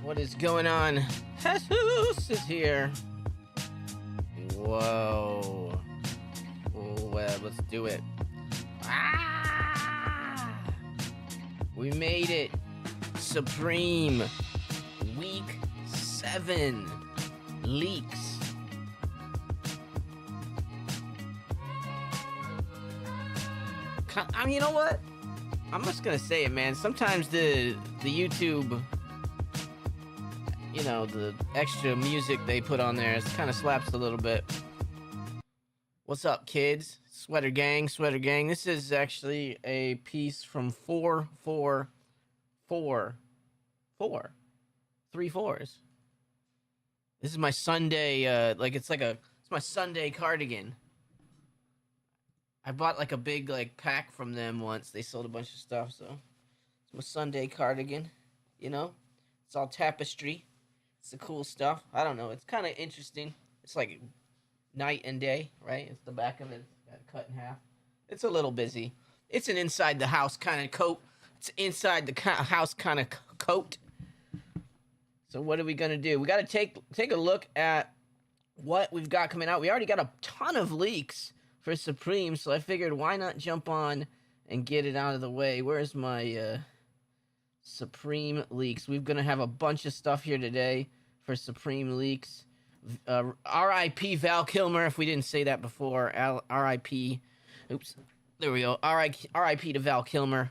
What is going on? Jesus is here. Whoa. Cool web, let's do it. Ah! We made it. Supreme. Week 7. Leaks. I mean, you know what? I'm just gonna say it, man. Sometimes the YouTube, you know, the extra music they put on there, it kind of slaps a little bit. What's up, kids? Sweater gang, sweater gang. This is actually a piece from 444. 3 4s. This is my Sunday, it's my Sunday cardigan. I bought like a big pack from them once. They sold a bunch of stuff, so it's my Sunday cardigan. You know, it's all tapestry. It's the cool stuff. I don't know. It's kind of interesting. It's like night and day, right? It's the back of it cut in half. It's a little busy. It's an inside the house kind of coat. It's inside the house kind of coat. So what are we gonna do? We got to take a look at what we've got coming out. We already got a ton of leaks for Supreme, so I figured why not jump on and get it out of the way. Where's my Supreme leaks? We're gonna have a bunch of stuff here today for Supreme leaks. R.I.P. Val Kilmer, if we didn't say that before. R.I.P. Oops, there we go. R.I.P. to Val Kilmer.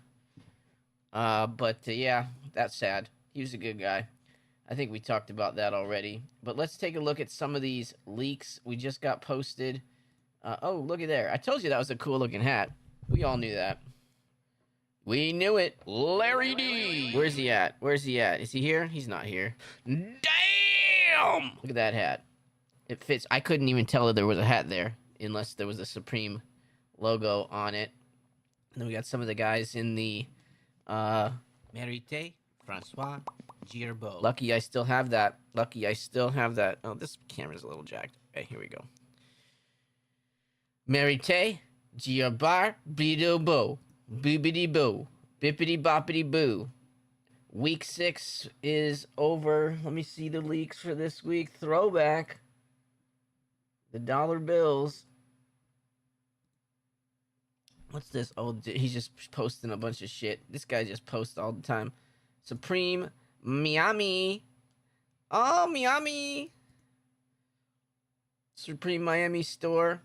Yeah, that's sad. He was a good guy. I think we talked about that already. But let's take a look at some of these leaks we just got posted. Oh, look at there. I told you that was a cool looking hat. We all knew that. We knew it. Larry D. Where's he at? Where's he at? Is he here? He's not here. Damn! Look at that hat. It fits. I couldn't even tell that there was a hat there unless there was a Supreme logo on it. And then we got some of the guys in the Merite, Francois, Girbeau. Lucky I still have that. Lucky I still have that. Oh, this camera's a little jacked. Okay, here we go. Merite, Giabar, Bido Bo, Boobity Boo, Bippity Boppity Boo. Week 6 is over. Let me see the leaks for this week. Throwback. The dollar bills. What's this? Oh, he's just posting a bunch of shit. This guy just posts all the time. Supreme, Miami. Oh, Miami. Supreme Miami store.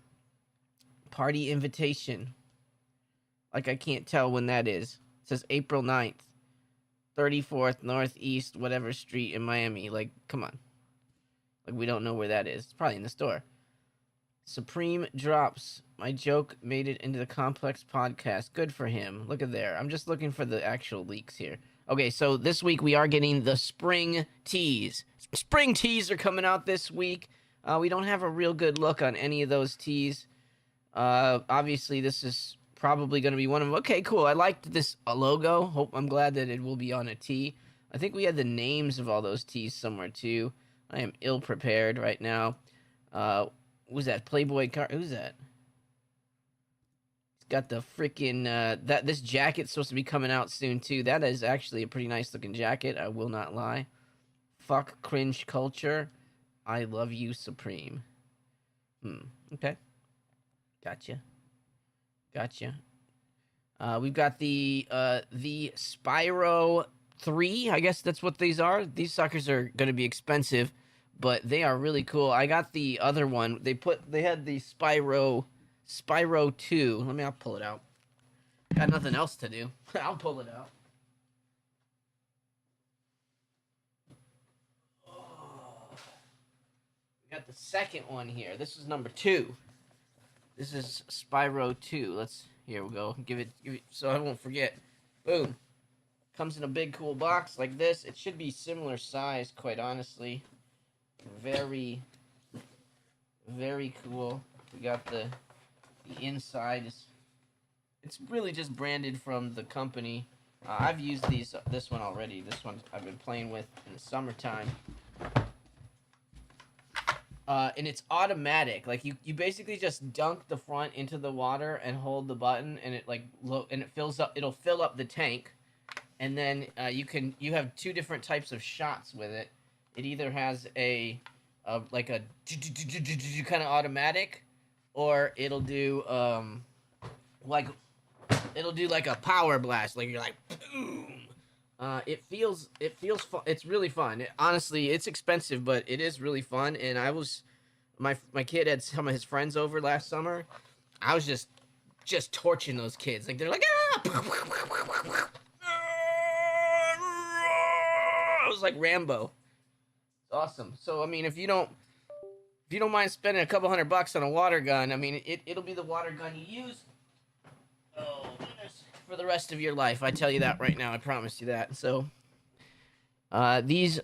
Party invitation. Like, I can't tell when that is. It says April 9th. 34th Northeast, whatever street in Miami. Like, come on. Like, we don't know where that is. It's probably in the store. Supreme drops. My joke made it into the Complex podcast. Good for him. Look at there. I'm just looking for the actual leaks here. Okay, so this week we are getting the spring tees. Spring tees are coming out this week. We don't have a real good look on any of those tees. Obviously, this is probably going to be one of them. Okay, cool. I liked this logo. I'm glad that it will be on a tee. I think we had the names of all those tees somewhere, too. I am ill-prepared right now. Who's that? Playboy car? Who's that? It's got the freaking... this jacket's supposed to be coming out soon, too. That is actually a pretty nice-looking jacket. I will not lie. Fuck cringe culture. I love you, Supreme. Okay. Gotcha. We've got the Spyro 3. I guess that's what these are. These suckers are going to be expensive, but they are really cool. I got the other one. They had the Spyro 2. I'll pull it out. Got nothing else to do. I'll pull it out. Oh. We got the second one here. This is number 2. This is Spyro 2. Here we go. Give it so I won't forget. Boom. Comes in a big cool box like this. It should be similar size, quite honestly. Very, very cool. We got the inside. It's really just branded from the company. I've used this one already. This one I've been playing with in the summertime. And it's automatic. Like you basically just dunk the front into the water and hold the button, and it fills up. It'll fill up the tank, and then you have two different types of shots with it. It either has like a kind of automatic, or like it'll do like a power blast, like you're like boom. It feels fun. It's really fun. Honestly, it's expensive, but it is really fun. And my kid had some of his friends over last summer. I was just torching those kids. Like they're like ah! I was like Rambo. It's awesome. So I mean, if you don't mind spending a couple $100 on a water gun, I mean it'll be the water gun you use. Oh goodness, for the rest of your life. I tell you that right now. I promise you that. So these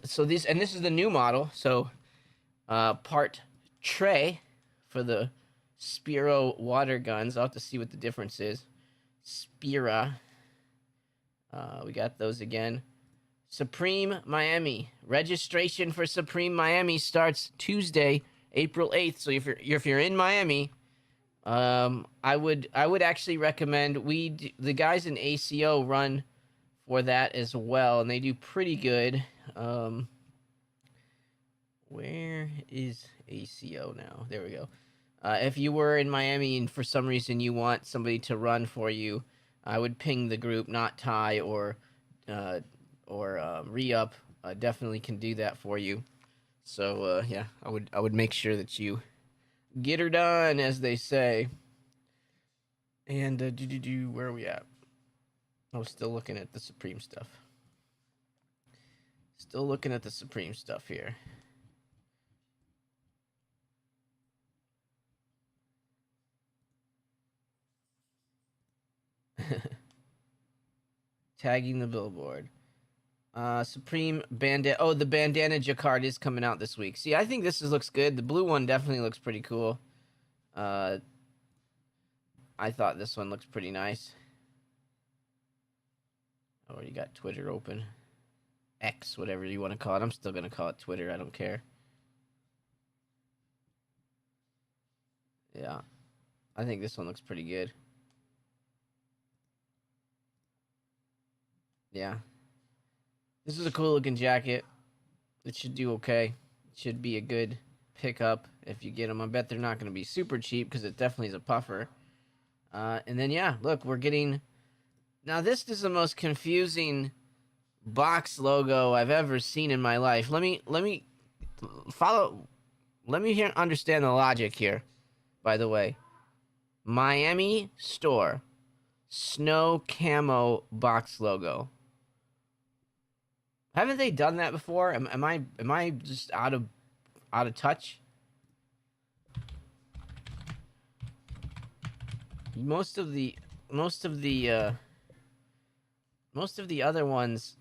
and this is the new model. So part tray for the Spiro water guns. I'll have to see what the difference is. Spira. We got those again. Supreme Miami. Registration for Supreme Miami starts Tuesday, April 8th. So if you're in Miami, I would actually recommend the guys in ACO run for that as well, and they do pretty good. Where is ACO now? There we go. If you were in Miami and for some reason you want somebody to run for you, I would ping the group, not Ty or Re-Up. Definitely can do that for you. So yeah, I would make sure that you get her done, as they say. And where are we at? I was still looking at the Supreme stuff. Still looking at the Supreme stuff here. Tagging the billboard. Supreme bandana. Oh, the bandana jacquard is coming out this week. See, I think looks good. The blue one definitely looks pretty cool. I thought this one looks pretty nice. Oh, you got Twitter open. X, whatever you want to call it. I'm still going to call it Twitter. I don't care. Yeah. I think this one looks pretty good. Yeah. This is a cool looking jacket. It should do okay. It should be a good pickup if you get them. I bet they're not going to be super cheap because it definitely is a puffer. And then, yeah, look, we're getting... Now, this is the most confusing box logo I've ever seen in my life. Let me understand the logic here, by the way. Miami store. Snow camo box logo. Haven't they done that before? Am I just out of touch? Most of the other ones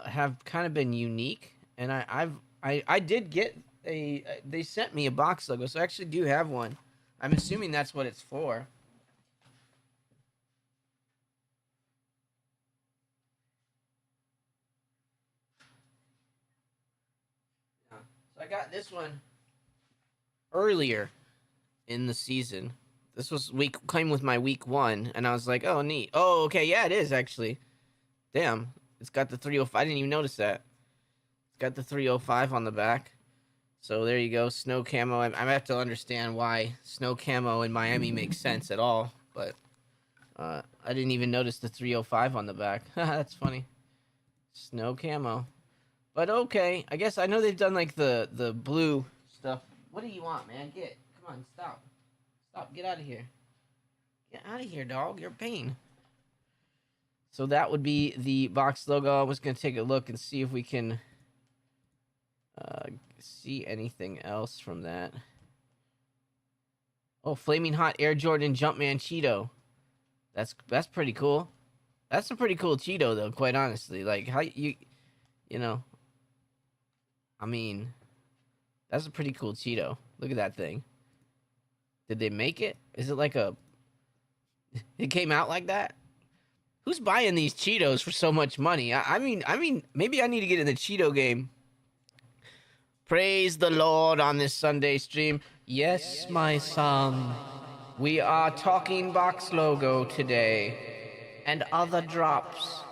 have kind of been unique, and I did get they sent me a box logo, so I actually do have one. I'm assuming that's what it's for. Yeah. So I got this one earlier in the season. This was came with my week 1, and I was like, oh, neat. Oh, okay, yeah, it is actually. Damn, it's got the 305. I didn't even notice that. It's got the 305 on the back. So there you go, snow camo. I have to understand why snow camo in Miami makes sense at all, but I didn't even notice the 305 on the back. That's funny. Snow camo. But okay, I guess I know they've done like the blue stuff. What do you want, man? Come on, stop. Stop, get out of here. Get out of here, dog. You're a pain. So that would be the box logo. I was going to take a look and see if we can see anything else from that. Oh, Flaming Hot Air Jordan Jumpman Cheeto. That's pretty cool. That's a pretty cool Cheeto, though, quite honestly. Like, how you know, I mean, that's a pretty cool Cheeto. Look at that thing. Did they make it? Is it like it came out like that? Who's buying these Cheetos for so much money? I mean, maybe I need to get in the Cheeto game. Praise the Lord on this Sunday stream. Yes, my son. We are talking box logo today. And other drops.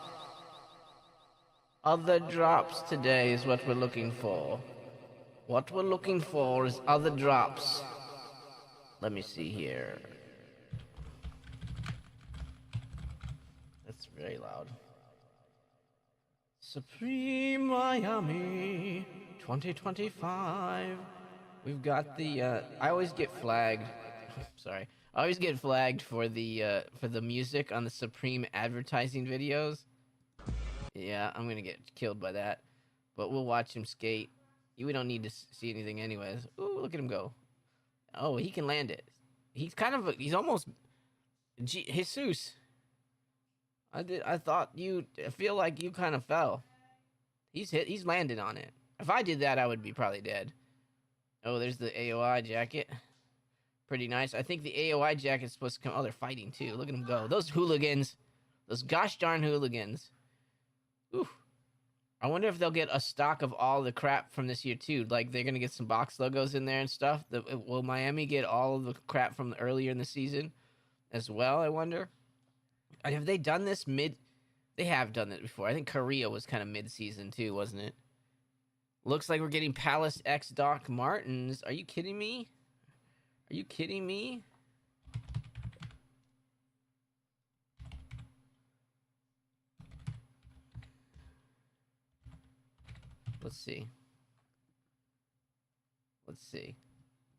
Other drops today is what we're looking for. What we're looking for is other drops. Let me see here. That's very loud. Supreme Miami 2025. We've got the I always get flagged. Sorry. I always get flagged for the music on the Supreme advertising videos. Yeah, I'm going to get killed by that. But we'll watch him skate. We don't need to see anything anyways. Ooh, look at him go. Oh, he can land it. He's kind of he's almost Jesus. I feel like you kind of fell. He's landed on it. If I did that, I would be probably dead. Oh, there's the AOI jacket. Pretty nice. I think the AOI jacket's supposed to come. Oh, they're fighting too. Look at them go. Those hooligans. Those gosh darn hooligans. Ooh. I wonder if they'll get a stock of all the crap from this year too. Like they're gonna get some box logos in there and stuff. Will Miami get all of the crap from earlier in the season as well? I wonder. Have they done this mid? They have done it before. I think Korea was kind of mid-season too, wasn't it? Looks like we're getting Palace X Doc Martens. Are you kidding me? Are you kidding me? Let's see. Let's see.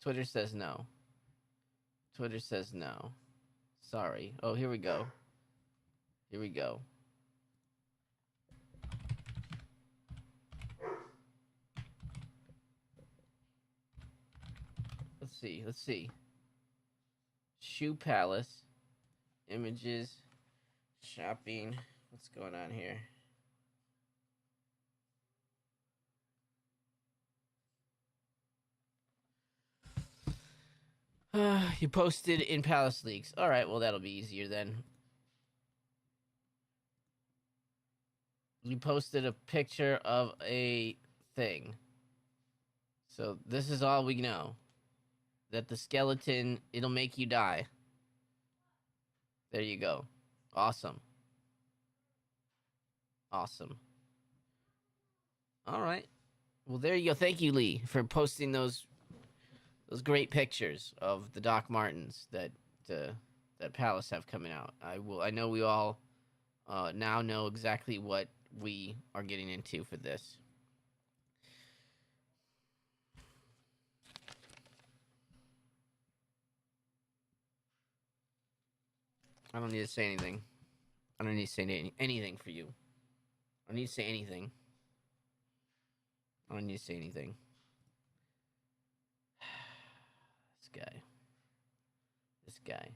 Twitter says no. Twitter says no. Sorry. Oh, here we go. Here we go. Let's see. Let's see. Shoe Palace. Images. Shopping. What's going on here? You posted in Palace Leaks. All right, well, that'll be easier then. You posted a picture of a thing. So this is all we know. That the skeleton, it'll make you die. There you go. Awesome. Awesome. All right. Well, there you go. Thank you, Lee, for posting those great pictures of the Doc Martens that Palace have coming out. I know we all now know exactly what we are getting into for this. I don't need to say anything. I don't need to say anything for you. I don't need to say anything. I don't need to say anything. This guy.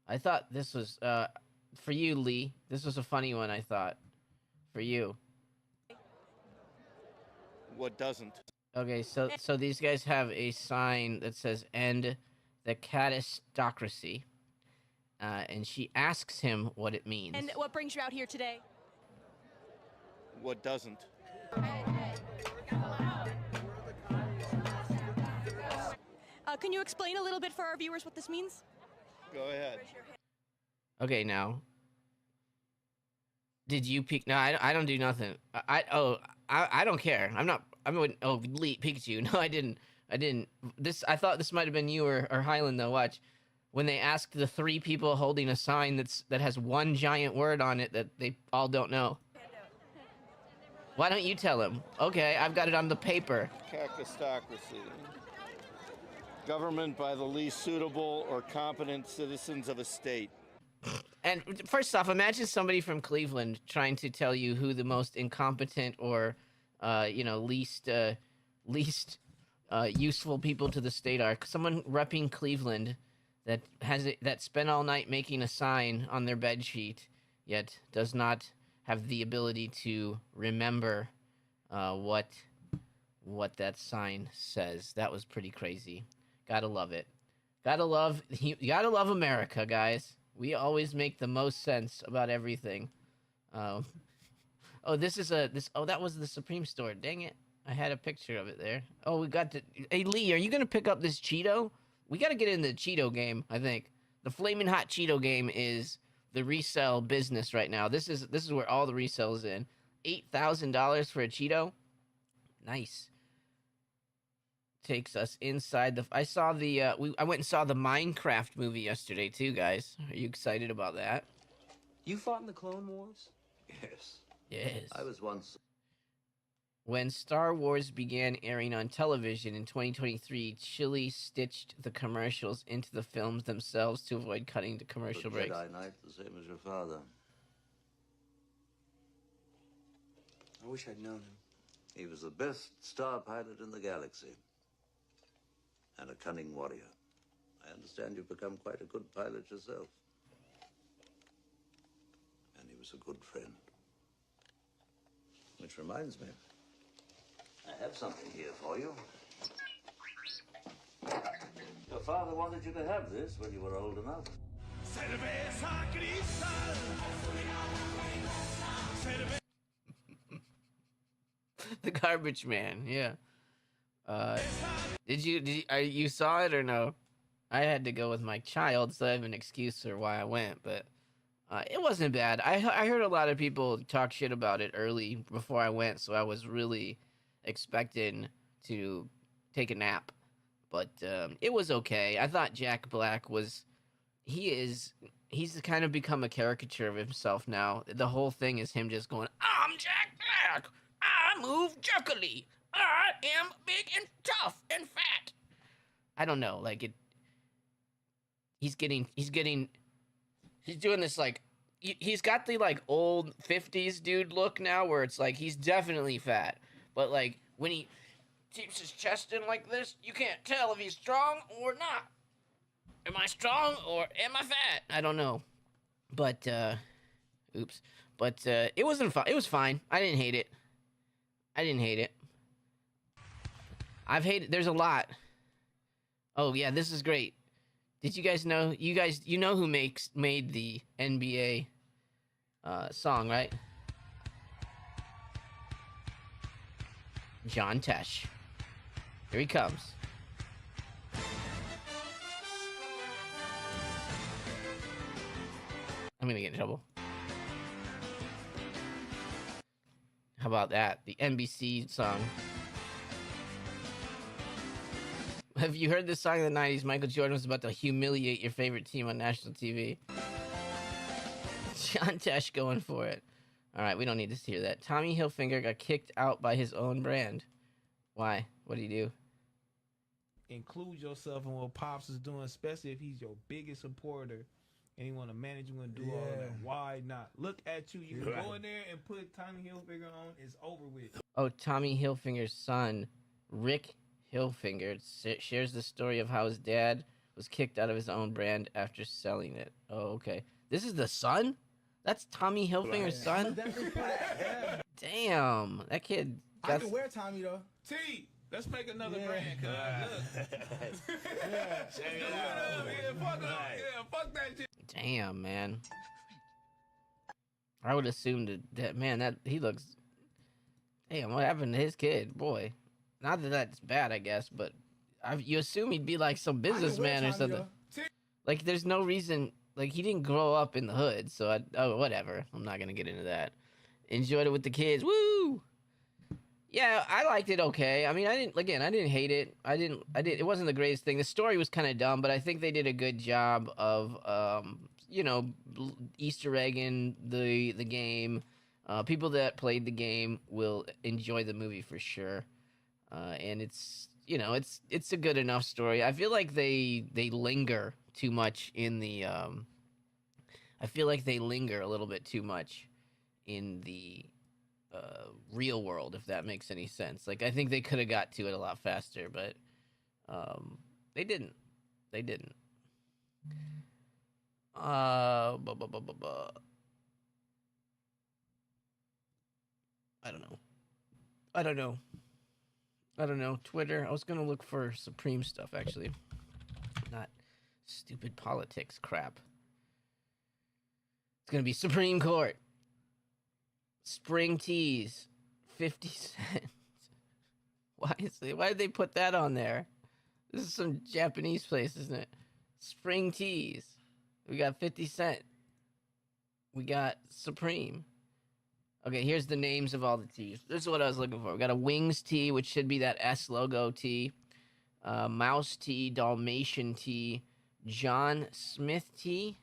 I thought this was for you, Lee. This was a funny one, I thought. For you. What doesn't? Okay, so these guys have a sign that says "End the Catistocracy," and she asks him what it means. And what brings you out here today? What doesn't? Can you explain a little bit for our viewers what this means? Go ahead. Okay, now. Did you peek? No, I don't do nothing. I don't care. Lee peeked you. No, I didn't. I thought this might have been you or Highland though. Watch. When they asked the three people holding a sign that has one giant word on it that they all don't know. Why don't you tell him? Okay, I've got it on the paper. Cacistocracy. Government by the least suitable or competent citizens of a state. And first off, imagine somebody from Cleveland trying to tell you who the most incompetent or, least useful people to the state are. Someone repping Cleveland that spent all night making a sign on their bed sheet, yet does not have the ability to remember what that sign says. That was pretty crazy. Gotta love it. Gotta love America, guys. We always make the most sense about everything. Oh, that was the Supreme store. Dang it. I had a picture of it there. Oh, we got to... Hey, Lee, are you going to pick up this Cheeto? We got to get in the Cheeto game, I think. The Flaming Hot Cheeto game is the resale business right now. This is where all the resale is in. $8,000 for a Cheeto. Nice. Takes us inside the. I saw the. I went and saw the Minecraft movie yesterday too, guys. Are you excited about that? You fought in the Clone Wars? Yes. Yes. I was once. When Star Wars began airing on television in 2023, Chile stitched the commercials into the films themselves to avoid cutting to commercial A breaks. Jedi Knight, the same as your father. I wish I'd known him. He was the best star pilot in the galaxy. And a cunning warrior. I understand you've become quite a good pilot yourself. And he was a good friend. Which reminds me, I have something here for you. Your father wanted you to have this when you were old enough. The Garbage Man, yeah. Did you saw it or no? I had to go with my child, so I have an excuse for why I went, but it wasn't bad. I heard a lot of people talk shit about it early before I went, so I was really expecting to take a nap, but it was okay. I thought Jack Black was, he's kind of become a caricature of himself now. The whole thing is him just going, "I'm Jack Black. I move jerkily. I am big and tough and fat." I don't know, like it. He's doing this like, he's got the like old 50s dude look now, where it's like he's definitely fat, but like when he keeps his chest in like this, you can't tell if he's strong or not. Am I strong or am I fat? I don't know, but oops, but it wasn't fun. It was fine. I didn't hate it. I've hated. There's a lot. Oh yeah, this is great. Did you guys know? You know who made the NBA song, right? John Tesh. Here he comes. I'm gonna get in trouble. How about that? The NBC song. Have you heard this song in the 90s? Michael Jordan was about to humiliate your favorite team on national TV. John Tesh going for it. All right, we don't need to hear that. Tommy Hilfiger got kicked out by his own brand. Why? What did he do? Include yourself in what Pops is doing, especially if he's your biggest supporter and he want to manage you and do all that. Why not? Look at you. You can go in there and put Tommy Hilfiger on. It's over with. Oh, Tommy Hilfiger's son, Rick Hilfiger, shares the story of how his dad was kicked out of his own brand after selling it. Oh, okay. This is the son? That's Tommy Hilfiger's son? Damn. That kid. I can wear Tommy, though. T, let's make another brand, cuz. Fuck that shit. Damn, man. I would assume that man, that he looks. Damn, what happened to his kid? Boy. Not that that's bad, I guess, but you assume he'd be like some businessman or something. Like, there's no reason. Like, he didn't grow up in the hood, so whatever. I'm not gonna get into that. Enjoyed it with the kids. Woo! Yeah, I liked it okay. I mean, I didn't hate it. It wasn't the greatest thing. The story was kind of dumb, but I think they did a good job of, Easter egging the game. People that played the game will enjoy the movie for sure. And it's a good enough story. I feel like they linger too much in the, I feel like they linger a little bit too much in the real world, if that makes any sense. Like, I think they could have got to it a lot faster, but they didn't. I don't know. Twitter. I was gonna look for Supreme stuff, actually. Not stupid politics crap. It's gonna be Supreme Court. Spring teas, 50 cents. Why did they put that on there? This is some Japanese place, isn't it? Spring teas. We got 50 cent. We got Supreme. Okay, here's the names of all the tees. This is what I was looking for. We got a Wings tee, which should be that S logo tee. Mouse tee, Dalmatian tee, John Smith tee.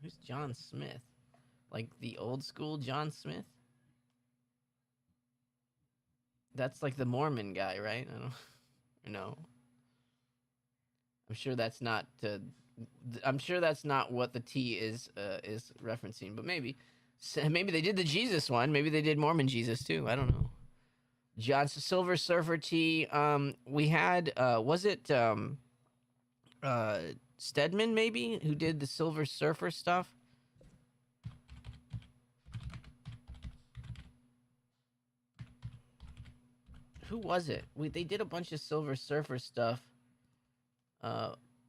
Who's John Smith? Like the old school John Smith? That's like the Mormon guy, right? I don't know. I'm sure that's not. I'm sure that's not what the T is referencing, but maybe they did the Jesus one. Maybe they did Mormon Jesus too. I don't know. John's Silver Surfer T. We had was it Stedman maybe who did the Silver Surfer stuff? Who was it? They did a bunch of Silver Surfer stuff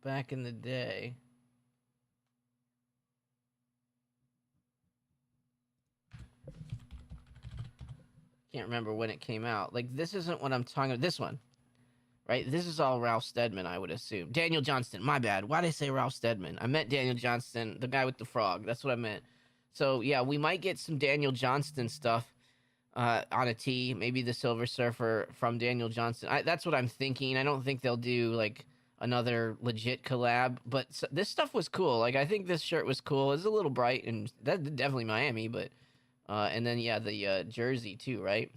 back in the day. Can't remember when it came out. Like, this isn't what I'm talking about. This one, right? This is all Ralph Steadman, I would assume. Daniel Johnston. My bad. Why did I say Ralph Steadman? I meant Daniel Johnston, the guy with the frog. That's what I meant. So, yeah, we might get some Daniel Johnston stuff on a tee, maybe the Silver Surfer from Daniel Johnston. That's what I'm thinking. I don't think they'll do like another legit collab, but this stuff was cool. Like, I think this shirt was cool. It's a little bright, and that's definitely Miami, but and then yeah, the jersey too, right?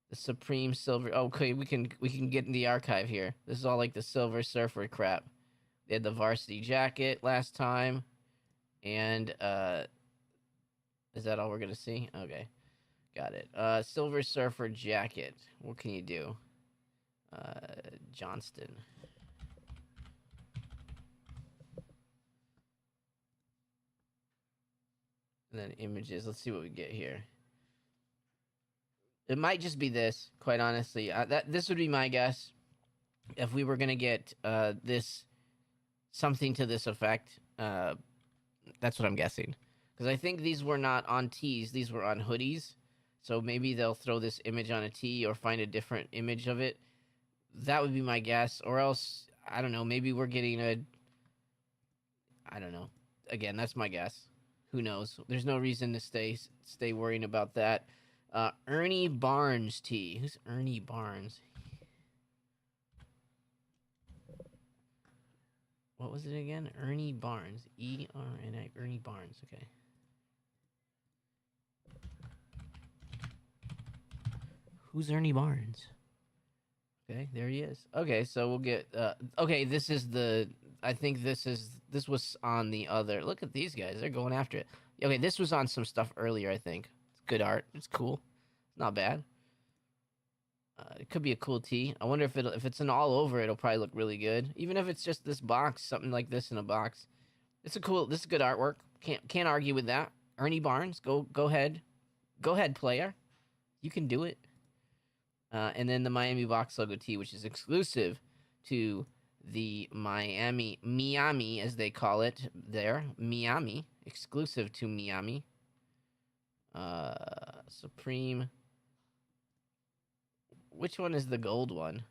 The Supreme Silver. Okay, we can get in the archive here. This is all like the Silver Surfer crap. They had the varsity jacket last time, and is that all we're gonna see? Okay. Got it. Silver Surfer jacket. What can you do? Johnston. And then images. Let's see what we get here. It might just be this, quite honestly. This would be my guess. If we were gonna get this, something to this effect, that's what I'm guessing. Because I think these were not on tees; these were on hoodies. So maybe they'll throw this image on a tee or find a different image of it. That would be my guess. Or else, I don't know, maybe we're getting I don't know. Again, that's my guess. Who knows? There's no reason to stay worrying about that. Ernie Barnes tee. Who's Ernie Barnes? What was it again? Ernie Barnes. E-R-N-I. Ernie Barnes. Okay. Who's Ernie Barnes? Okay, there he is. Okay, so we'll get okay, this is the I think this was on the other. Look at these guys. They're going after it. Okay, this was on some stuff earlier, I think. It's good art. It's cool. It's not bad. It could be a cool tee. I wonder if it's an all over, it'll probably look really good. Even if it's just this box, something like this in a box. This is good artwork. Can't argue with that. Ernie Barnes, go ahead. Go ahead, player. You can do it. And then the Miami box logo tee, which is exclusive to the Miami, as they call it there. Miami. Exclusive to Miami. Supreme. Which one is the gold one?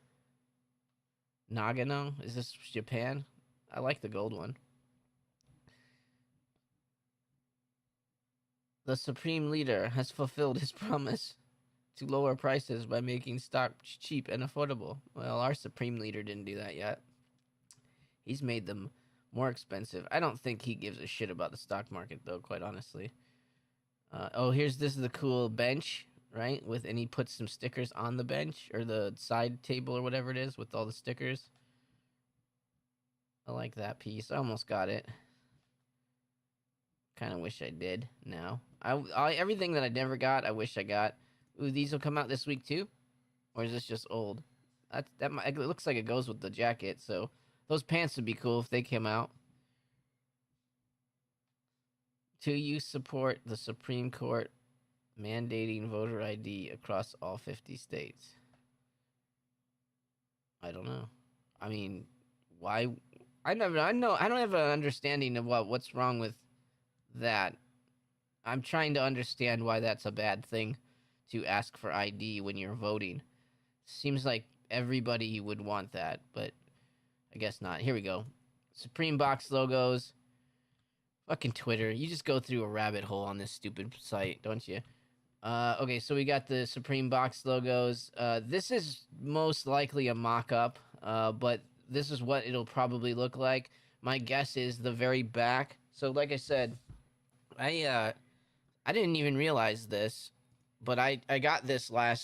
Nagano? Is this Japan? I like the gold one. The Supreme Leader has fulfilled his promise to lower prices by making stock cheap and affordable. Well, our Supreme Leader didn't do that yet. He's made them more expensive. I don't think he gives a shit about the stock market, though, quite honestly. This is the cool bench, right? And he puts some stickers on the bench, or the side table, or whatever it is, with all the stickers. I like that piece. I almost got it. Kind of wish I did now. Everything that I never got, I wish I got. Ooh, these will come out this week too? Or is this just old? It looks like it goes with the jacket, so those pants would be cool if they came out. Do you support the Supreme Court mandating voter ID across all 50 states? I don't know. I mean, why? I don't have an understanding of what's wrong with that. I'm trying to understand why that's a bad thing to ask for ID when you're voting. Seems like everybody would want that, but I guess not. Here we go. Supreme box logos Fucking Twitter. You just go through a rabbit hole on this stupid site, don't you? Okay, so we got the Supreme box logos. This is most likely a mock-up, but this is what it'll probably look like. My guess is the very back. So, like I said, I didn't even realize this, but I got this I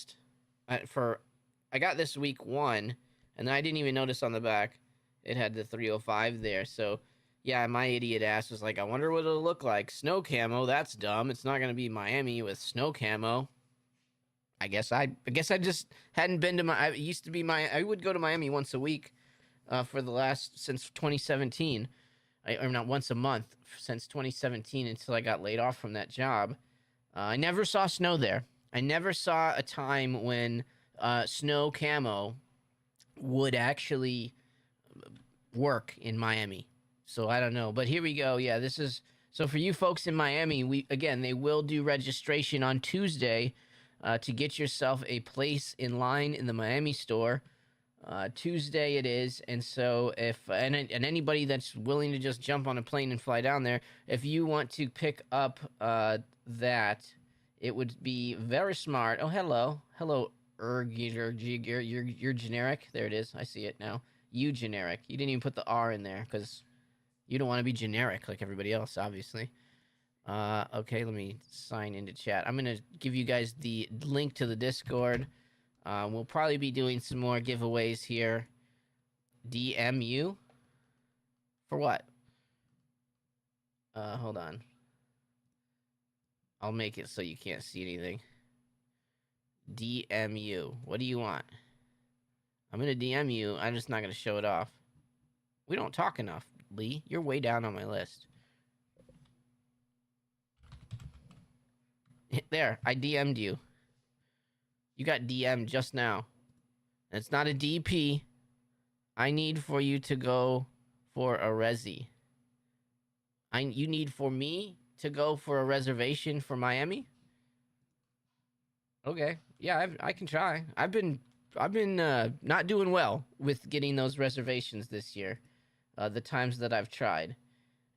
got this week 1, and then I didn't even notice on the back it had the 305 there. So, yeah, my idiot ass was like, I wonder what it'll look like. Snow camo, that's dumb. It's not going to be Miami with snow camo. I guess I just hadn't been to I would go to Miami once a week since 2017. Or not once a month since 2017 until I got laid off from that job. I never saw snow there. I never saw a time when snow camo would actually work in Miami. So I don't know, but here we go. Yeah, this is so for you folks in Miami. They will do registration on Tuesday to get yourself a place in line in the Miami store. Tuesday it is, and so if anybody that's willing to just jump on a plane and fly down there, if you want to pick up that, it would be very smart. Oh, hello, you're generic. There it is. I see it now. You generic. You didn't even put the R in there because you don't want to be generic like everybody else, obviously. Okay, let me sign into chat. I'm gonna give you guys the link to the Discord. We'll probably be doing some more giveaways here. DM you? For what? Hold on. I'll make it so you can't see anything. DM you. What do you want? I'm gonna DM you. I'm just not gonna show it off. We don't talk enough, Lee. You're way down on my list. There, I DM'd you. You got DM'd just now. It's not a DP. I need for you to go for a resi. You need for me to go for a reservation for Miami? Okay. Yeah, I can try. I've been not doing well with getting those reservations this year. The times that I've tried.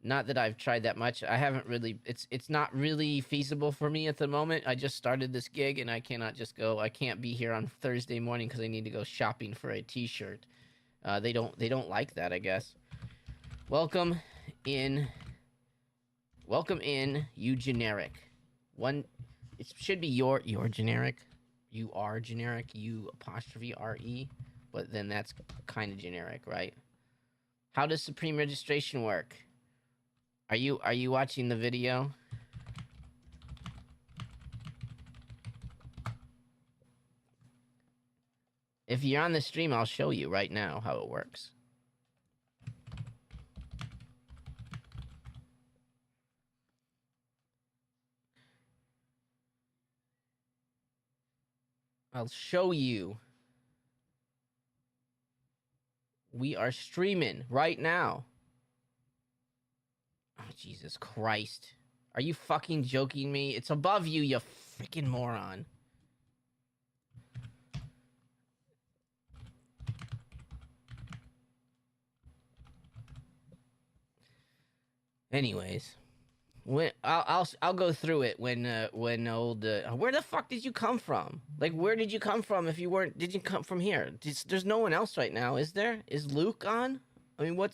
Not that I've tried that much. I haven't really. It's not really feasible for me at the moment. I just started this gig and I cannot just go. I can't be here on Thursday morning because I need to go shopping for a T-shirt. They don't like that, I guess. Welcome in, you generic. It should be your generic. You are generic. You apostrophe RE, but then that's kind of generic, right? How does Supreme registration work? Are you watching the video? If you're on the stream, I'll show you right now how it works. I'll show you. We are streaming right now. Oh, Jesus Christ. Are you fucking joking me? It's above you, you freaking moron. Anyways, I'll go through it when old where the fuck did you come from? Like, where did you come from if you weren't? Did you come from here? There's no one else right now, is there? Is Luke on? I mean,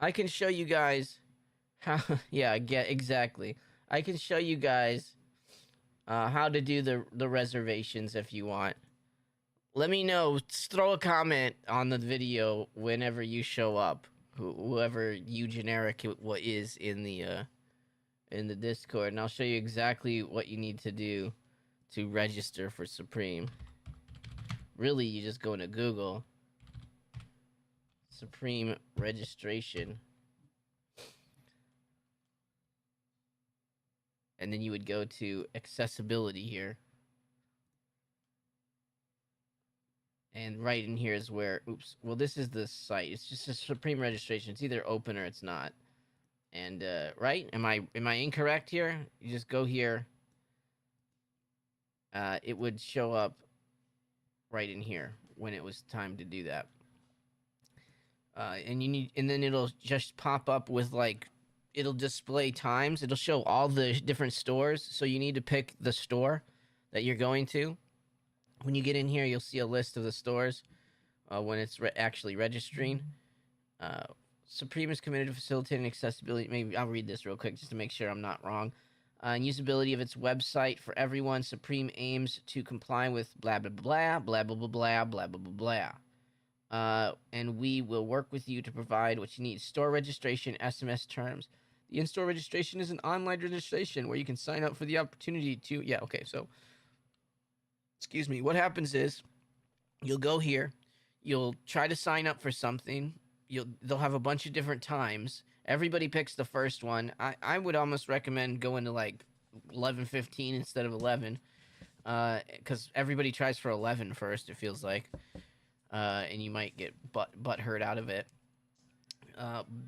I can show you guys how. Yeah, exactly. I can show you guys how to do the reservations if you want. Let me know. Just throw a comment on the video whenever you show up. Whoever you generic what is in the Discord, and I'll show you exactly what you need to do to register for Supreme. Really, you just go into Google. Supreme registration. And then you would go to accessibility here. And right in here is where, oops, well, this is the site. It's just a Supreme registration. It's either open or it's not. And, right? Am I incorrect here? You just go here. It would show up right in here when it was time to do that. and then it'll just pop up with like, it'll display times. It'll show all the different stores. So you need to pick the store that you're going to. When you get in here, you'll see a list of the stores when it's actually registering. Supreme is committed to facilitating accessibility. Maybe I'll read this real quick just to make sure I'm not wrong. And usability of its website for everyone. Supreme aims to comply with blah, blah, blah, blah, blah, blah, blah, blah, blah, blah, blah. And we will work with you to provide what you need. Store registration, SMS terms. The in-store registration is an online registration where you can sign up for the opportunity to... Yeah, okay, so... Excuse me. What happens is you'll go here. You'll try to sign up for something. They'll have a bunch of different times. Everybody picks the first one. I would almost recommend going to like 11:15 instead of 11, because everybody tries for 11 first. It feels like, and you might get butt hurt out of it.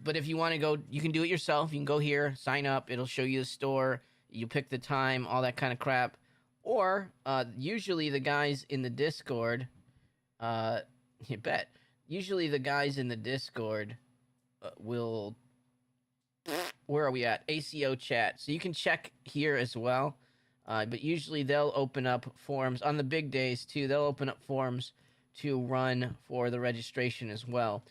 But if you want to go, you can do it yourself. You can go here, sign up. It'll show you the store. You pick the time, all that kind of crap. Or usually the guys in the Discord, you bet. Usually the guys in the Discord will... Where are we at? ACO chat. So you can check here as well. But usually they'll open up forms. On the big days, too, they'll open up forms to run for the registration as well.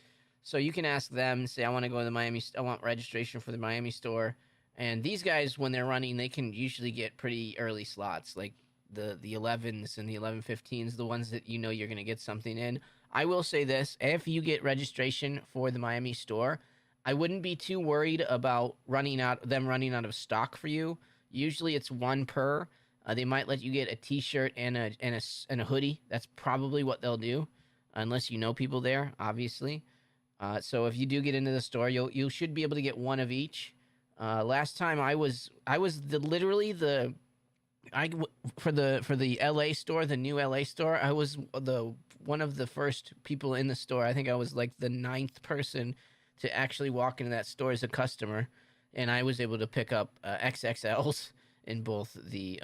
So you can ask them, say, I want to go to the Miami... I want registration for the Miami store. And these guys, when they're running, they can usually get pretty early slots. Like the 11s and the 11:15s, the ones that you know you're going to get something in. I will say this. If you get registration for the Miami store... I wouldn't be too worried about running out of stock for you. Usually it's one per. They might let you get a T-shirt and a hoodie. That's probably what they'll do, unless you know people there, obviously. So if you do get into the store, you should be able to get one of each. Last time I was for the LA store, the new LA store. I was one of the first people in the store. I think I was like the 9th person to actually walk into that store as a customer, and I was able to pick up XXLs in both the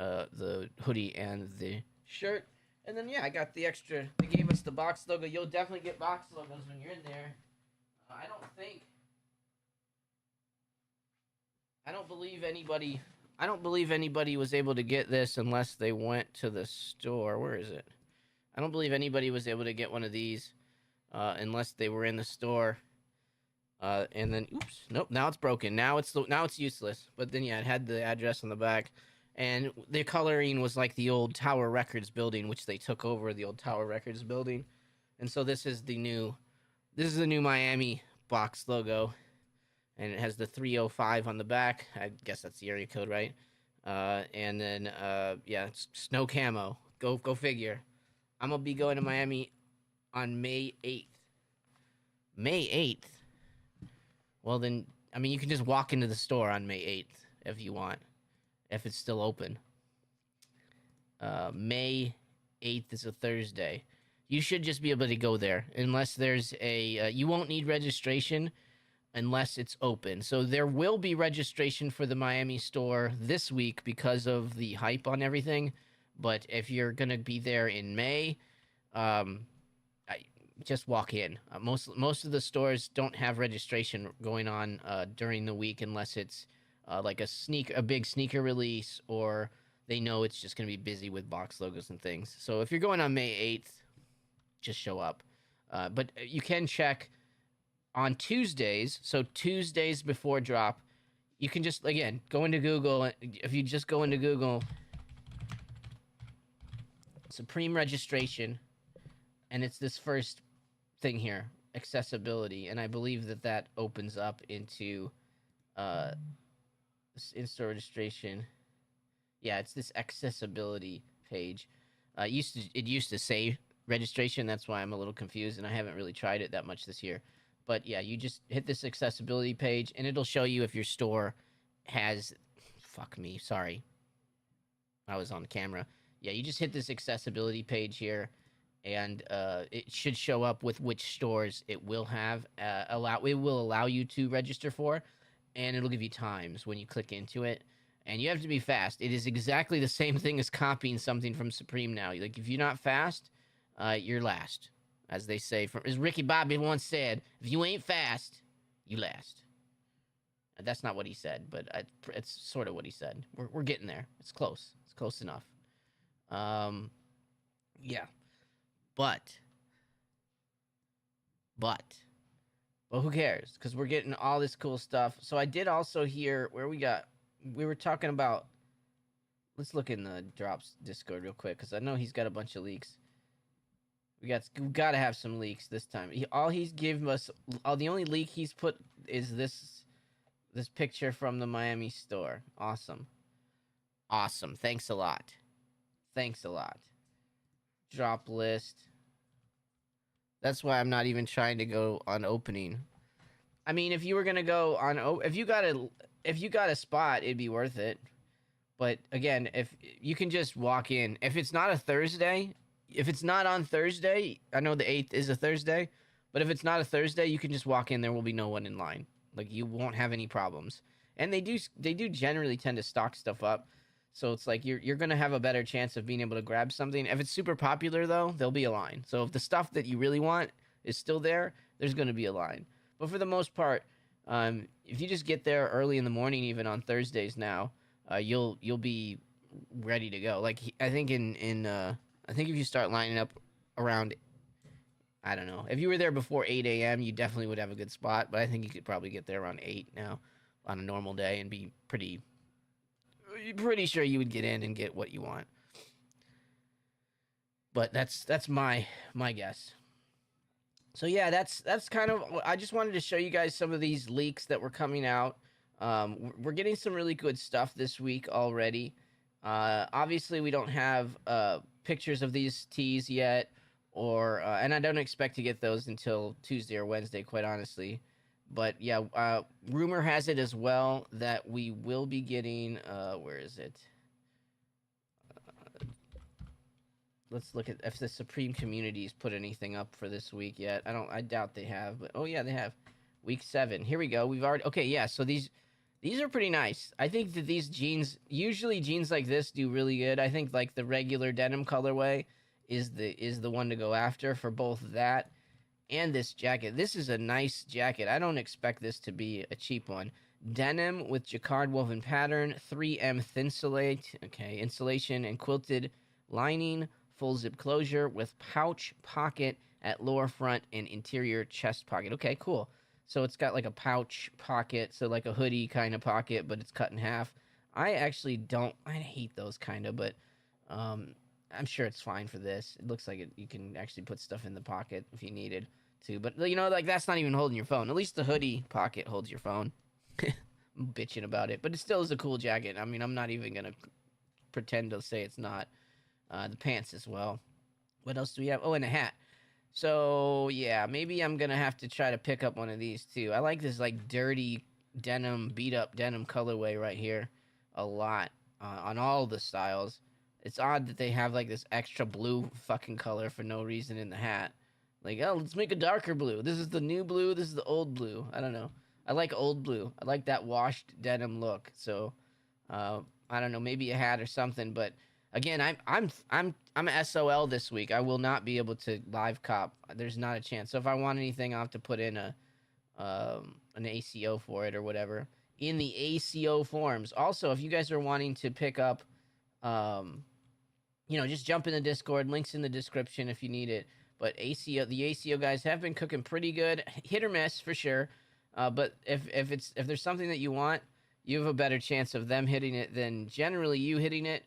hoodie and the shirt. And then, yeah, I got the extra. They gave us the box logo. You'll definitely get box logos when you're in there. I don't believe anybody was able to get this unless they went to the store. Where is it? I don't believe anybody was able to get one of these unless they were in the store. And then, oops, nope, now it's broken. Now it's useless. But then, yeah, it had the address on the back. And the coloring was like the old Tower Records building, which they took over, the old Tower Records building. And so this is the new Miami box logo. And it has the 305 on the back. I guess that's the area code, right? And then, yeah, it's snow camo. Go figure. I'm going to be going to Miami on May 8th. May 8th? Well, then, I mean, you can just walk into the store on May 8th if you want, if it's still open. May 8th is a Thursday. You should just be able to go there, unless there's you won't need registration unless it's open. So there will be registration for the Miami store this week because of the hype on everything. But if you're going to be there in May, just walk in. Most of the stores don't have registration going on during the week unless it's like a big sneaker release, or they know it's just going to be busy with box logos and things. So if you're going on May 8th, just show up. But you can check on Tuesdays. So Tuesdays before drop, you can just, again, go into Google. If you just go into Google, Supreme registration, and it's this first thing here, accessibility, and I believe that opens up into this in-store registration. Yeah, it's this accessibility page. It used to say registration. That's why I'm a little confused, and I haven't really tried it that much this year. But yeah, you just hit this accessibility page, and it'll show you if your store has... Fuck me, sorry. I was on camera. Yeah, you just hit this accessibility page here, and it should show up with which stores it will have it will allow you to register for, and it'll give you times when you click into it. And you have to be fast. It is exactly the same thing as copying something from Supreme now. Like, if you're not fast, you're last. as they say. As Ricky Bobby once said, if you ain't fast, you last. And that's not what he said, but it's sort of what he said. We're getting there. It's close. It's close enough. Yeah. But who cares? Because we're getting all this cool stuff. So I did also hear we were talking about, let's look in the Drops Discord real quick, because I know he's got a bunch of leaks. We got to have some leaks this time. The only leak he's put is this picture from the Miami store. Awesome. Thanks a lot. Drop list. That's why I'm not even trying to go on opening. I mean, if you were gonna go on, if you got a spot, it'd be worth it. But again, if you can just walk in, if it's not on Thursday, I know the 8th is a Thursday, but if it's not a Thursday, you can just walk in. There will be no one in line. Like, you won't have any problems. And they do generally tend to stock stuff up. So it's like you're going to have a better chance of being able to grab something. If it's super popular, though, there'll be a line. So if the stuff that you really want is still there, there's going to be a line. But for the most part, if you just get there early in the morning, even on Thursdays now, you'll be ready to go. Like, I think I think if you start lining up around, I don't know, if you were there before 8 a.m., you definitely would have a good spot. But I think you could probably get there around 8 now on a normal day and be pretty sure you would get in and get what you want. But that's my guess. So yeah, that's kind of, I just wanted to show you guys some of these leaks that were coming out. We're getting some really good stuff this week already. Obviously we don't have pictures of these tees yet, and I don't expect to get those until Tuesday or Wednesday, quite honestly. But yeah, rumor has it as well that we will be getting, where is it? Let's look at if the Supreme Communities put anything up for this week yet. I doubt they have, but oh yeah, they have. Week 7. Here we go. Okay, yeah, so these are pretty nice. I think that these jeans, usually jeans like this do really good. I think like the regular denim colorway is the one to go after for both that and this jacket. This is a nice jacket. I don't expect this to be a cheap one. Denim with jacquard woven pattern, 3M insulation and quilted lining, full zip closure with pouch pocket at lower front and interior chest pocket. Okay, cool. So it's got like a pouch pocket, so like a hoodie kind of pocket, but it's cut in half. I hate those kind of, but I'm sure it's fine for this. It looks like you can actually put stuff in the pocket if you needed to. But, you know, like that's not even holding your phone. At least the hoodie pocket holds your phone. I'm bitching about it, but it still is a cool jacket. I mean, I'm not even going to pretend to say it's not. The pants as well. What else do we have? Oh, and a hat. So, yeah, maybe I'm going to have to try to pick up one of these, too. I like this, like, dirty denim, beat-up denim colorway right here a lot on all the styles. It's odd that they have, like, this extra blue fucking color for no reason in the hat. Like, oh, let's make a darker blue. This is the new blue. This is the old blue. I don't know. I like old blue. I like that washed denim look. So, I don't know, maybe a hat or something, but... Again, I'm a SOL this week. I will not be able to live cop. There's not a chance. So if I want anything, I'll have to put in an ACO for it or whatever in the ACO forms. Also, if you guys are wanting to pick up, just jump in the Discord. Links in the description if you need it. But the ACO guys have been cooking pretty good, hit or miss for sure. But if there's something that you want, you have a better chance of them hitting it than generally you hitting it.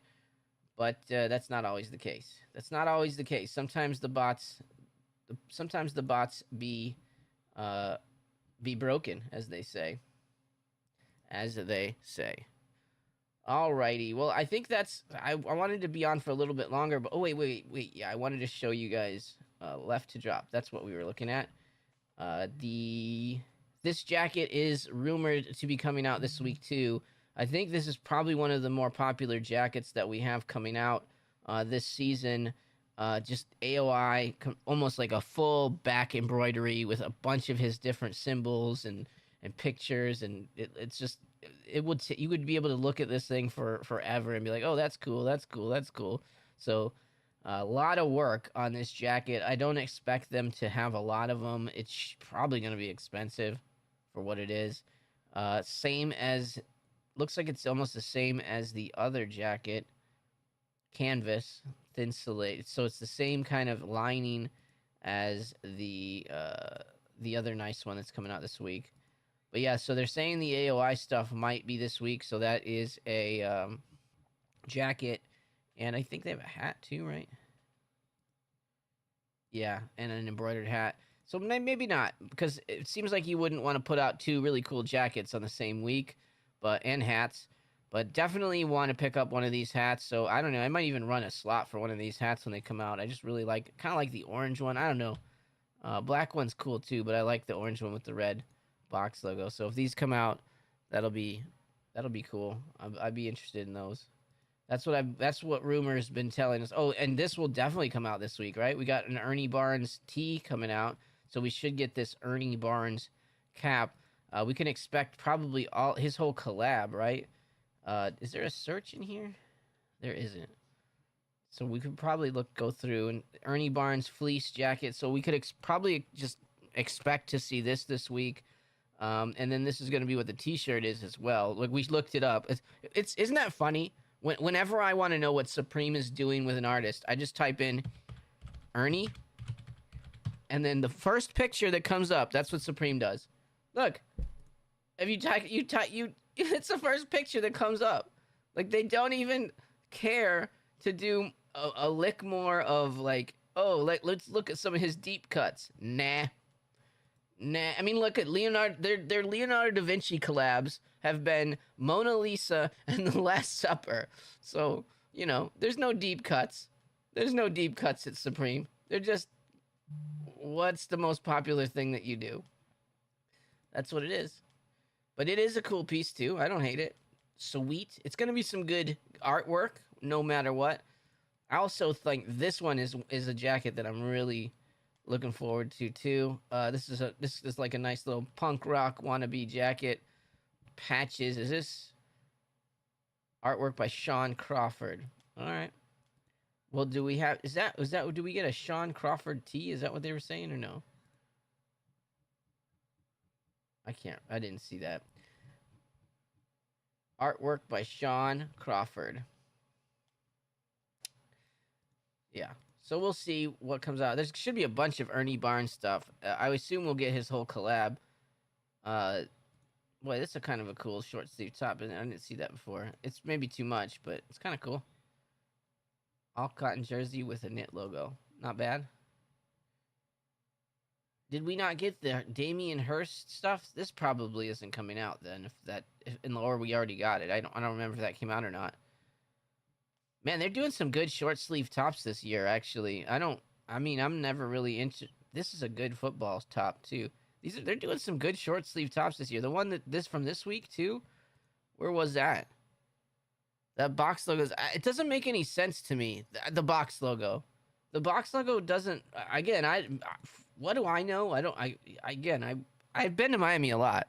But that's not always the case. Sometimes the bots be broken, as they say. Alrighty. Well, I think I wanted to be on for a little bit longer, but wait. Yeah, I wanted to show you guys left to drop. That's what we were looking at. This jacket is rumored to be coming out this week too. I think this is probably one of the more popular jackets that we have coming out this season. Just AOI, almost like a full back embroidery with a bunch of his different symbols and pictures, and you would be able to look at this thing for forever and be like, oh, that's cool. So A lot of work on this jacket. I don't expect them to have a lot of them. It's probably going to be expensive for what it is. Same as, looks like it's almost the same as the other jacket. Canvas, thin insulated. So it's the same kind of lining as the other nice one that's coming out this week. But yeah, so they're saying the AOI stuff might be this week. So that is a jacket. And I think they have a hat too, right? Yeah, and an embroidered hat. So maybe not, because it seems like you wouldn't want to put out 2 really cool jackets on the same week, and hats. But definitely want to pick up one of these hats. So I don't know. I might even run a slot for one of these hats when they come out. I just really kind of like the orange one. I don't know. Black one's cool too, but I like the orange one with the red box logo. So if these come out, that'll be cool. I'd be interested in those. That's what rumors been telling us. Oh, and this will definitely come out this week, right? We got an Ernie Barnes tee coming out, so we should get this Ernie Barnes cap. We can expect probably his whole collab, right? Is there a search in here? There isn't. So we could probably go through and Ernie Barnes fleece jacket. So we could probably just expect to see this week. And then this is going to be what the T-shirt is as well. Like, we looked it up. Isn't that funny? Whenever I want to know what Supreme is doing with an artist, I just type in Ernie, and then the first picture that comes up, that's what Supreme does. Look, if it's the first picture that comes up. Like, they don't even care to do a lick more of like, oh, let's look at some of his deep cuts. Nah. I mean, look at Leonardo. Their Leonardo da Vinci collabs have been Mona Lisa and The Last Supper. So, there's no deep cuts. There's no deep cuts at Supreme. They're just, what's the most popular thing that you do? That's what it is. But it is a cool piece too. I don't hate it. Sweet. It's going to be some good artwork no matter what. I also think this one is a jacket that I'm really looking forward to too. This is like a nice little punk rock wannabe jacket. Patches. Is this artwork by Sean Crawford? All right. Well, do we have? Do we get a Sean Crawford tee? Is that what they were saying or no? I didn't see that. Artwork by Sean Crawford. Yeah. So we'll see what comes out. There should be a bunch of Ernie Barnes stuff. I assume we'll get his whole collab. Boy, this is kind of a cool short sleeve top. I didn't see that before. It's maybe too much, but it's kind of cool. All cotton jersey with a knit logo. Not bad. Did we not get the Damien Hirst stuff? This probably isn't coming out then. Or we already got it. I don't remember if that came out or not. Man, they're doing some good short sleeve tops this year. Actually, I'm never really into. This is a good football top too. They're doing some good short sleeve tops this year. The one from this week too. Where was that? That box logo. It doesn't make any sense to me. The box logo. The box logo doesn't. Again, what do I know? I've been to Miami a lot.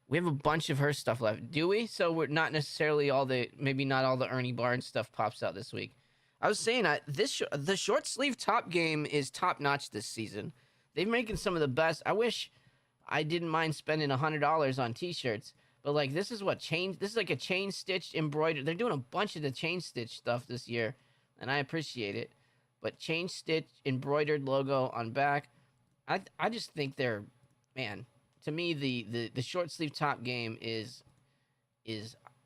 We have a bunch of her stuff left. Do we? So we're not necessarily maybe not all the Ernie Barnes stuff pops out this week. I was saying the short sleeve top game is top notch this season. They're making some of the best. I wish I didn't mind spending $100 on t-shirts, but like this is like a chain stitched embroidered. They're doing a bunch of the chain stitch stuff this year, and I appreciate it. But chain stitch embroidered logo on back. I just think they're, man, to me the short sleeve top game is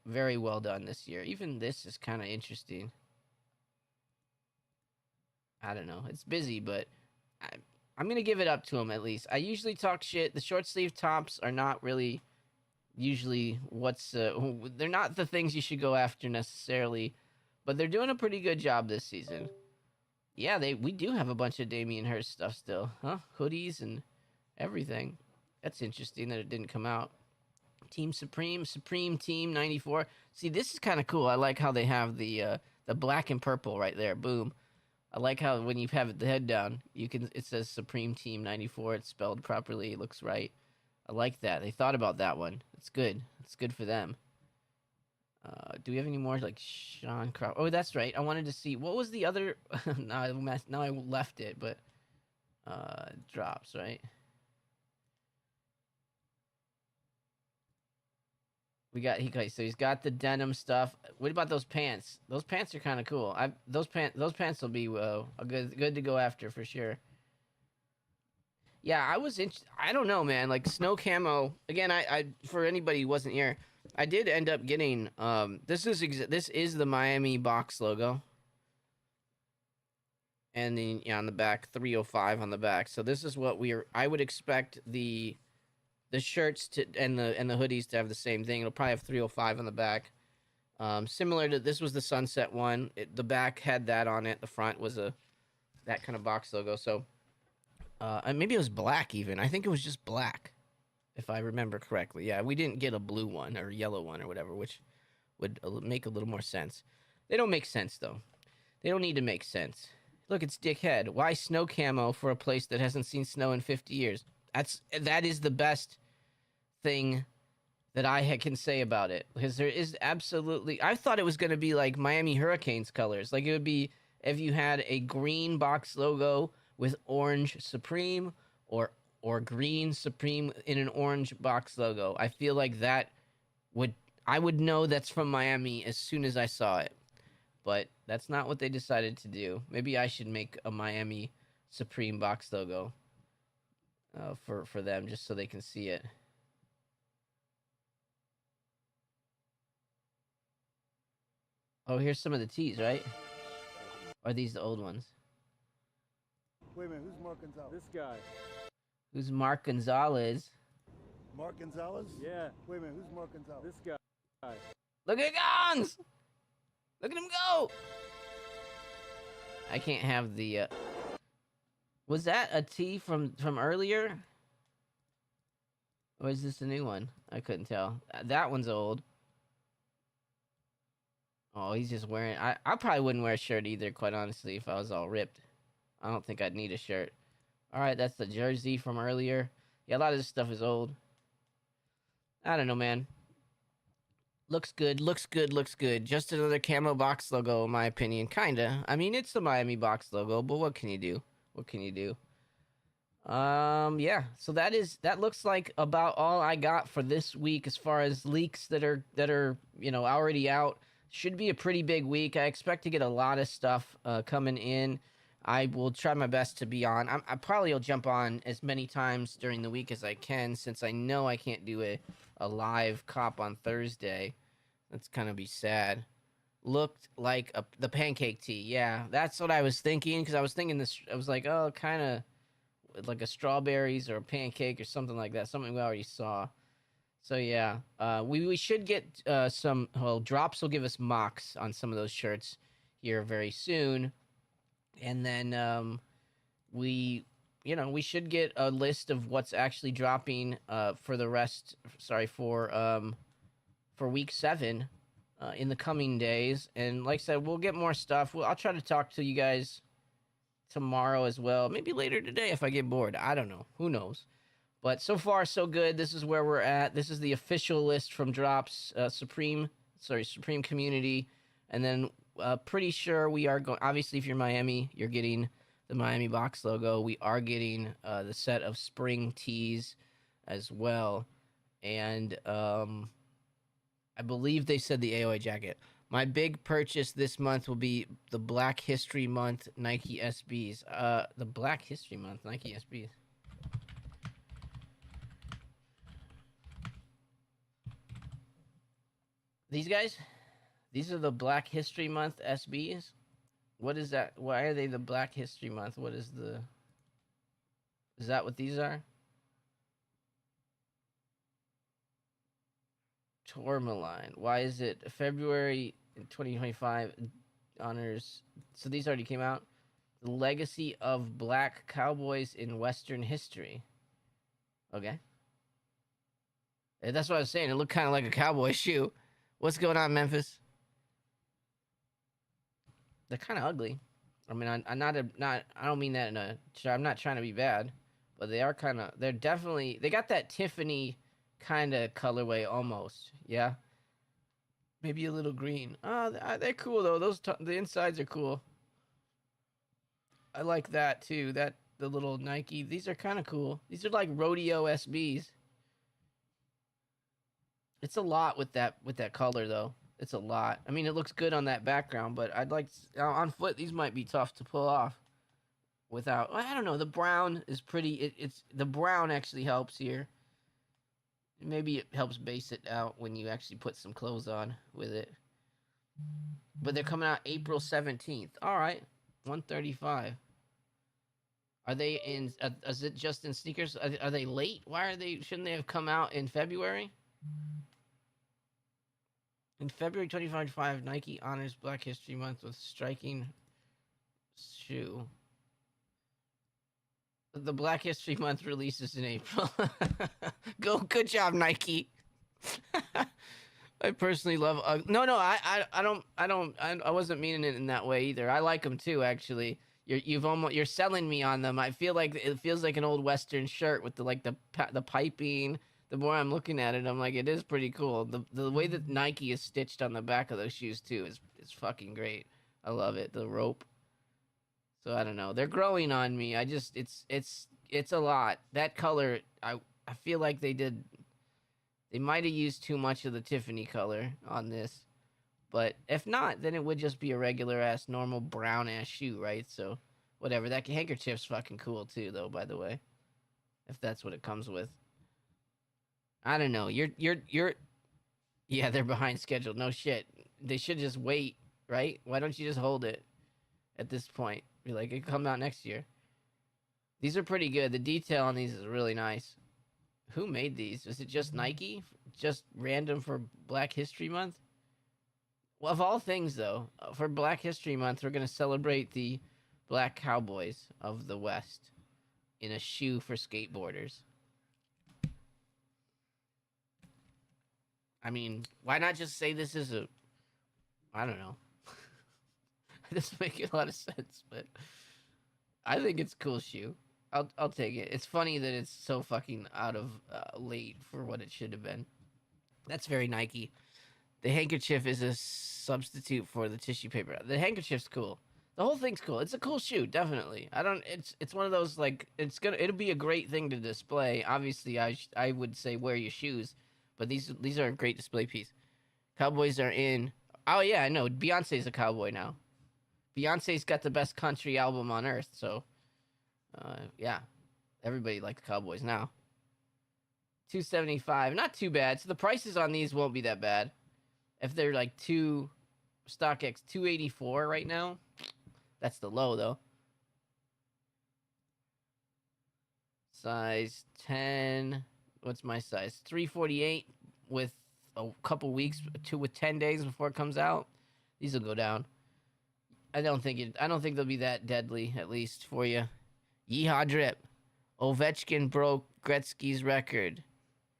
very well done this year. Even this is kind of interesting. I don't know. It's busy, but I'm going to give it up to them at least. I usually talk shit. The short sleeve tops are not really usually they're not the things you should go after necessarily, but they're doing a pretty good job this season. Yeah, we do have a bunch of Damien Hirst stuff still, huh? Hoodies and everything. That's interesting that it didn't come out. Team Supreme Team 94. See, this is kind of cool. I like how they have the black and purple right there. Boom. I like how when you have the head down, it says Supreme Team 94. It's spelled properly. It looks right. I like that. They thought about that one. It's good. It's good for them. Do we have any more like Sean Crow? Oh, that's right. I wanted to see what was the other. Now I left it, but drops right. We got so he's got the denim stuff. What about those pants? Those pants are kind of cool. Those pants will be a good to go after for sure. Yeah, I don't know, man. Like snow camo again. I for anybody who wasn't here, I did end up getting this is the Miami box logo, and then on the back 305 on the back. So this is what I would expect the shirts to and the hoodies to have the same thing. It'll probably have 305 on the back. Similar to this was the sunset one. The back had that on it. The front was that kind of box logo. So and maybe it was black even. I think it was just black, if I remember correctly. Yeah, we didn't get a blue one or yellow one or whatever, which would make a little more sense. They don't make sense though. They don't need to make sense. Look, it's dickhead. Why snow camo for a place that hasn't seen snow in 50 years? That is the best thing that I can say about it, because there is absolutely. I thought it was going to be like Miami Hurricanes colors, like it would be if you had a green box logo with orange Supreme, or green Supreme in an orange box logo. I feel like I would know that's from Miami as soon as I saw it, but that's not what they decided to do. Maybe I should make a Miami Supreme box logo for them, just so they can see it. Oh, here's some of the tees, right? Or are these the old ones? Wait a minute, who's Mark Gonzalez? This guy. Who's Mark Gonzalez? Mark Gonzalez? Yeah. Wait a minute, who's Mark Gonzalez? This guy. Look at Gons! Look at him go! I can't have the. Was that a tee from earlier? Or is this a new one? I couldn't tell. That one's old. Oh, he's just wearing. I probably wouldn't wear a shirt either, quite honestly, if I was all ripped. I don't think I'd need a shirt. All right, that's the jersey from earlier. Yeah, a lot of this stuff is old. I don't know, man. Looks good, looks good, looks good. Just another camo box logo, in my opinion. Kinda. I mean, it's the Miami box logo, but what can you do? What can you do? Yeah. So that looks like about all I got for this week as far as leaks that are already out. Should be a pretty big week. I expect to get a lot of stuff coming in. I will try my best to be on. I probably will jump on as many times during the week as I can, since I know I can't do a live cop on Thursday. That's kind of be sad. Looked like the pancake tea. Yeah, that's what I was thinking, because I was thinking this. I was like, oh, kind of like a strawberries or a pancake or something like that. Something we already saw. So yeah, we should get some. Well, drops will give us mocks on some of those shirts here very soon. And then we should get a list of what's actually dropping for the rest. Sorry, for week 7 in the coming days. And like I said, we'll get more stuff. I'll try to talk to you guys tomorrow as well. Maybe later today if I get bored. I don't know. Who knows? But so far, so good. This is where we're at. This is the official list from Drops Supreme Community. And then pretty sure we are going. Obviously, if you're Miami, you're getting the Miami box logo. We are getting the set of spring tees as well. And I believe they said the AOA jacket. My big purchase this month will be the Black History Month Nike SBs. The Black History Month Nike SBs. These guys? These are the Black History Month SBs? What is that? Why are they the Black History Month? What is the... Is that what these are? Tourmaline. Why is it February 2025 honors? So these already came out. The Legacy of Black Cowboys in Western History. Okay. That's what I was saying. It looked kind of like a cowboy shoe. What's going on, Memphis? They're kind of ugly. I mean, I don't mean that in a. I'm not trying to be bad, but they are kind of. They're definitely. They got that Tiffany kind of colorway almost. Yeah. Maybe a little green. Oh, they're cool though. The insides are cool. I like that too. The little Nike. These are kind of cool. These are like rodeo SBs. It's a lot with that color though. It's a lot. I mean, it looks good on that background, but I'd like on foot. These might be tough to pull off without. I don't know. The brown is pretty. It's the brown actually helps here. Maybe it helps base it out when you actually put some clothes on with it. But they're coming out April 17th. All right, 135. Are they in? Is it just in sneakers? Are they late? Why are they? Shouldn't they have come out in February? In February 2025, Nike honors Black History Month with striking shoe. The Black History Month releases in April. Good job, Nike. I personally love. I wasn't meaning it in that way either. I like them too, actually. You're selling me on them. I feel like it feels like an old Western shirt with the piping. The more I'm looking at it, I'm like, it is pretty cool. The way that Nike is stitched on the back of those shoes too is fucking great. I love it. The rope. So I don't know. They're growing on me. It's a lot. That color, I feel like they might have used too much of the Tiffany color on this. But if not, then it would just be a regular ass normal brown ass shoe, right? So whatever. That handkerchief's fucking cool too though, by the way. If that's what it comes with. I don't know. Yeah, they're behind schedule. No shit. They should just wait, right? Why don't you just hold it at this point? Be like, it come out next year. These are pretty good. The detail on these is really nice. Who made these? Was it just Nike? Just random for Black History Month? Well, of all things, though, for Black History Month, we're going to celebrate the Black Cowboys of the West in a shoe for skateboarders. I mean, why not just say this is I don't know. It doesn't make a lot of sense, but I think it's a cool shoe. I'll take it. It's funny that it's so fucking out of late for what it should have been. That's very Nike. The handkerchief is a substitute for the tissue paper. The handkerchief's cool. The whole thing's cool. It's a cool shoe, definitely. It's one of those like it'll be a great thing to display. Obviously, I would say wear your shoes. But these are a great display piece. Cowboys are in. Oh, yeah, I know. Beyonce's a cowboy now. Beyonce's got the best country album on earth. So, yeah. Everybody likes Cowboys now. $275. Not too bad. So the prices on these won't be that bad. If they're like StockX $284 right now. That's the low, though. Size 10... What's my size? 348 with a couple weeks with 10 days before it comes out. These will go down. I don't think they'll be that deadly, at least for you. Yeehaw drip. Ovechkin broke Gretzky's record.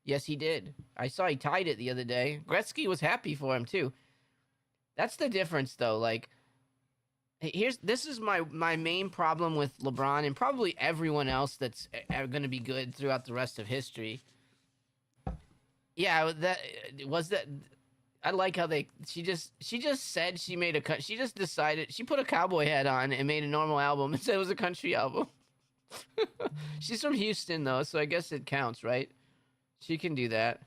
Yes, he did. I saw he tied it the other day. Gretzky was happy for him too. That's the difference though. Like this is my main problem with LeBron and probably everyone else that's going to be good throughout the rest of history. Yeah, I like how she just said she made she just decided she put a cowboy hat on and made a normal album and said it was a country album. She's from Houston though, so I guess it counts, right? She can do that.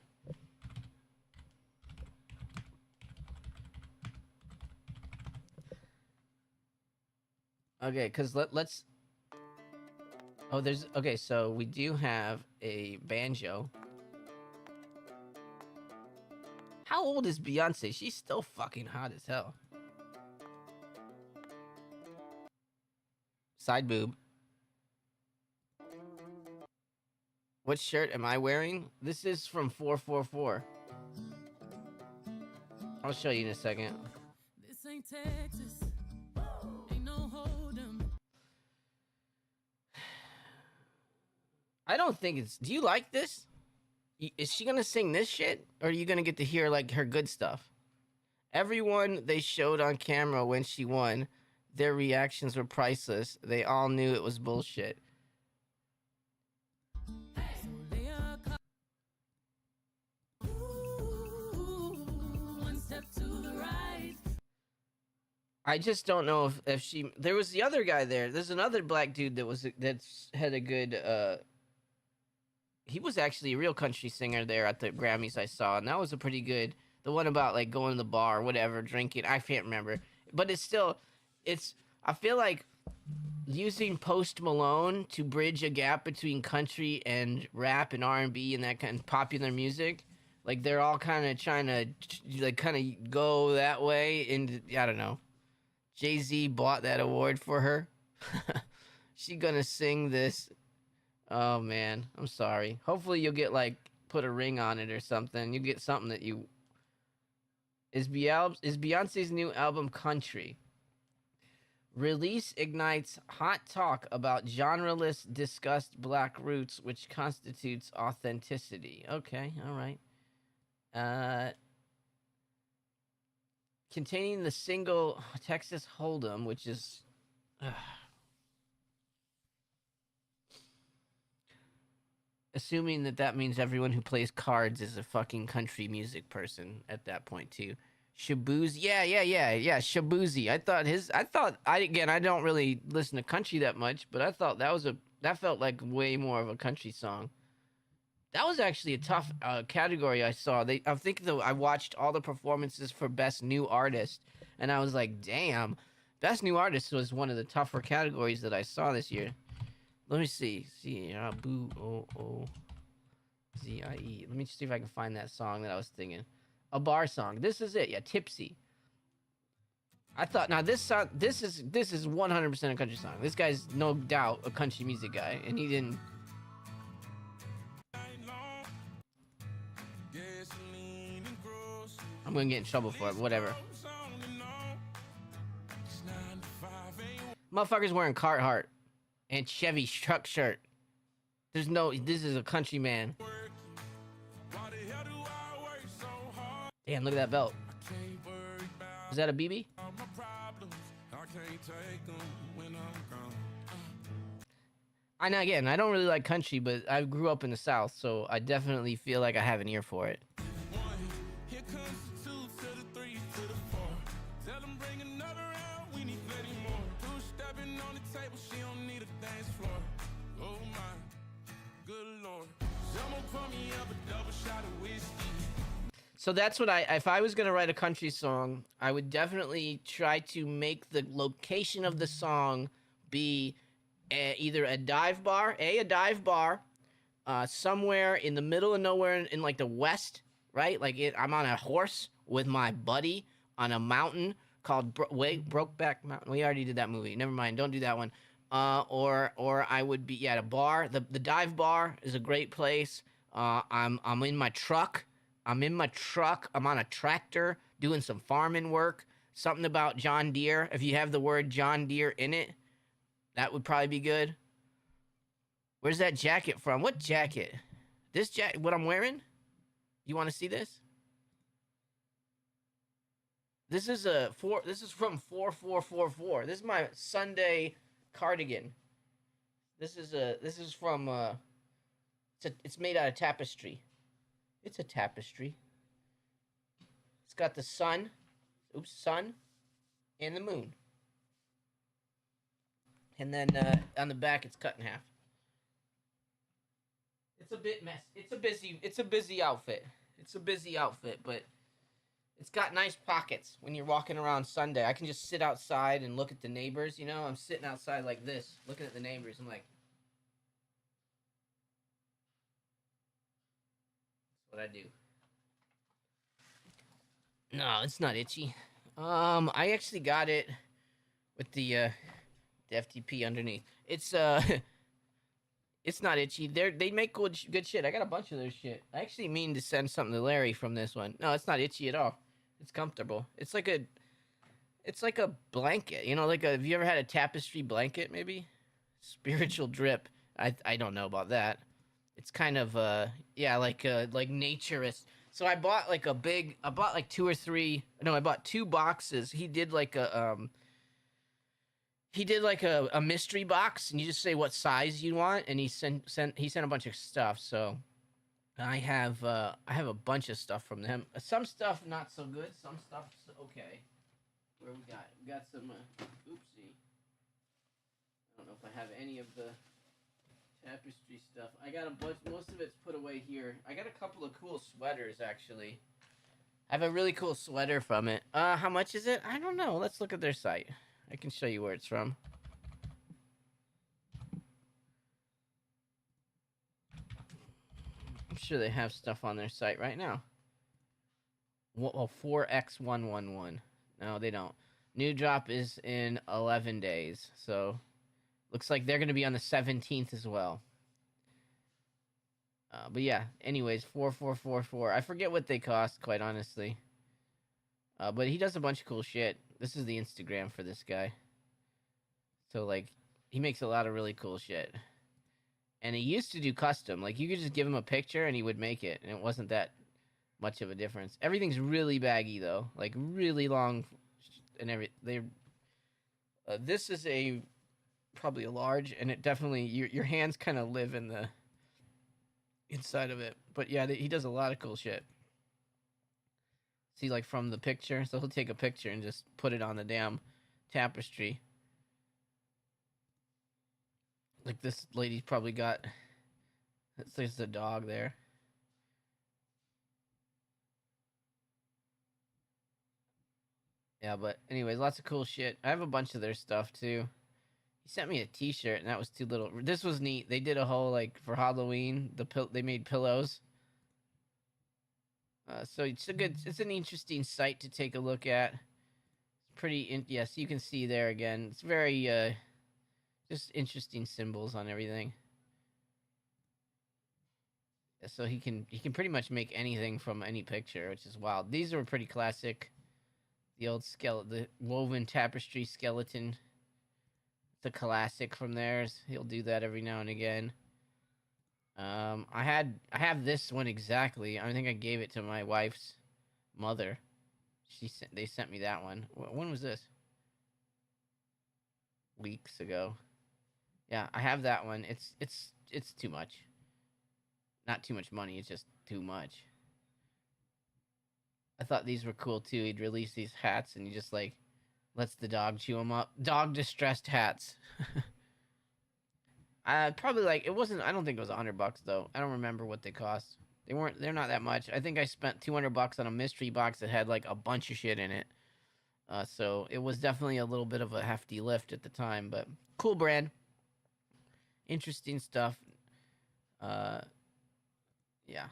Okay, because let's... Oh, okay, so we do have a banjo. How old is Beyonce? She's still fucking hot as hell. Side boob. What shirt am I wearing? This is from 444. I'll show you in a second. This ain't Texas. Ain't no hold'em. I don't think it's... Do you like this? Is she gonna sing this shit? Or are you gonna get to hear, like, her good stuff? Everyone they showed on camera when she won, their reactions were priceless. They all knew it was bullshit. One step to I just don't know if she. There was the other guy there. There's another black dude that's had a good. He was actually a real country singer there at the Grammys I saw, and that was a pretty good. The one about like going to the bar, whatever, drinking. I can't remember, but it's still, it's. I feel like using Post Malone to bridge a gap between country and rap and R&B and that kind of popular music. Like they're all kind of trying to like kind of go that way, and I don't know. Jay-Z bought that award for her. She gonna sing this. Oh man, I'm sorry. Hopefully you'll get like put a ring on it or something. You get something that you. Is Beyonce's new album country? Release ignites hot talk about genreless discussed black roots, which constitutes authenticity. Okay, all right. Containing the single Texas Hold'em, which is assuming that means everyone who plays cards is a fucking country music person at that point too. Shabuzi, yeah, Shabuzi. I don't really listen to country that much, but I thought that felt like way more of a country song. That was actually a tough category I saw. I think I watched all the performances for Best New Artist, and I was like, damn, Best New Artist was one of the tougher categories that I saw this year. Let me see. B-O-O-Z-I-E. Let me see if I can find that song that I was thinking. A bar song. This is it. Yeah, Tipsy. I thought, now this song, this is 100% a country song. This guy's no doubt a country music guy, and he didn't. I'm gonna get in trouble for it, but whatever. Motherfuckers wearing Carhartt and Chevy truck shirt. This is a country man. Damn, look at that belt. Is that a BB? I know, again, I don't really like country, but I grew up in the South, so I definitely feel like I have an ear for it. So that's what if I was going to write a country song, I would definitely try to make the location of the song be either a dive bar, somewhere in the middle of nowhere in like the West, right? Like I'm on a horse with my buddy on a mountain called Brokeback Mountain. We already did that movie. Never mind. Don't do that one. Or I would be at a bar. The dive bar is a great place. I'm in my truck. I'm on a tractor doing some farming work. Something about John Deere. If you have the word John Deere in it, that would probably be good. Where's that jacket from? What jacket? This jacket, what I'm wearing? You want to see this? This is from 4444. This is my Sunday cardigan. This is from it's made out of tapestry. It's a tapestry. It's got the sun and the moon. And then on the back it's cut in half. It's a bit messy. It's a busy outfit. But it's got nice pockets when you're walking around Sunday. I can just sit outside and look at the neighbors, you know? I'm sitting outside like this, looking at the neighbors. I'm like, what I do. No, it's not itchy. I actually got it with the FTP underneath. It's it's not itchy. They make good shit. I got a bunch of their shit. I actually mean to send something to Larry from this one. No, it's not itchy at all. It's comfortable. It's like a blanket. You know, have you ever had a tapestry blanket? Maybe spiritual drip. I don't know about that. It's kind of like naturist. So I bought two boxes. He did like a mystery box, and you just say what size you want, and he sent a bunch of stuff. So I have a bunch of stuff from them. Some stuff not so good, some stuff okay. Where we got some, oopsie. I don't know if I have any of the tapestry stuff. I got a bunch, most of it's put away here. I got a couple of cool sweaters, actually. I have a really cool sweater from it. How much is it? I don't know. Let's look at their site. I can show you where it's from. I'm sure they have stuff on their site right now. Well, 4X111. No, they don't. New drop is in 11 days. So, looks like they're going to be on the 17th as well. But yeah, anyways, 4444. I forget what they cost, quite honestly. But he does a bunch of cool shit. This is the Instagram for this guy. So, like, he makes a lot of really cool shit. And he used to do custom. Like, you could just give him a picture and he would make it. And it wasn't that much of a difference. Everything's really baggy, though. Like, really long. And this is probably a large. And it definitely, your hands kind of live in the inside of it. But yeah, he does a lot of cool shit. See, like, from the picture. So he'll take a picture and just put it on the damn tapestry. Like, this lady's probably got, there's the dog there. Yeah, but anyways, lots of cool shit. I have a bunch of their stuff too. He sent me a t-shirt and that was too little. This was neat. They did a whole, like, for Halloween, they made pillows. So it's an interesting site to take a look at. It's pretty, yes, you can see there again. It's very, just interesting symbols on everything. So he can pretty much make anything from any picture, which is wild. These are pretty classic. The old the woven tapestry skeleton. It's a classic from theirs. He'll do that every now and again. I have this one exactly. I think I gave it to my wife's mother. They sent me that one. When was this? Weeks ago. Yeah, I have that one. It's too much. Not too much money, it's just too much. I thought these were cool too. He'd release these hats and he just, like, lets the dog chew them up. Dog distressed hats. Probably, like, it wasn't, I don't think it was $100 though. I don't remember what they cost. They're not that much. I think I spent $200 on a mystery box that had, like, a bunch of shit in it. So it was definitely a little bit of a hefty lift at the time, but cool brand. Interesting stuff. Yeah.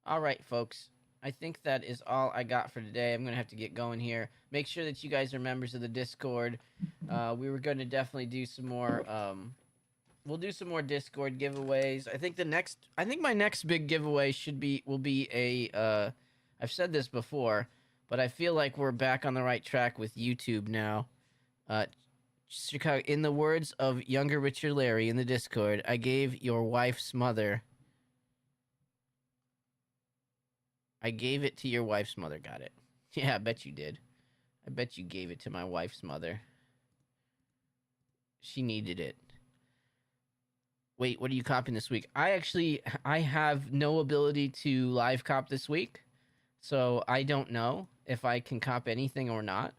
All right, folks. I think that is all I got for today. I'm going to have to get going here. Make sure that you guys are members of the Discord. We were going to definitely do some more, we'll do some more Discord giveaways. I think my next big giveaway will be a, I've said this before, but I feel like we're back on the right track with YouTube now. Chicago, in the words of younger Richard Larry in the Discord, I gave your wife's mother. I gave it to your wife's mother. Got it. Yeah, I bet you did. I bet you gave it to my wife's mother. She needed it. Wait, what are you copying this week? I have no ability to live cop this week, so I don't know if I can cop anything or not.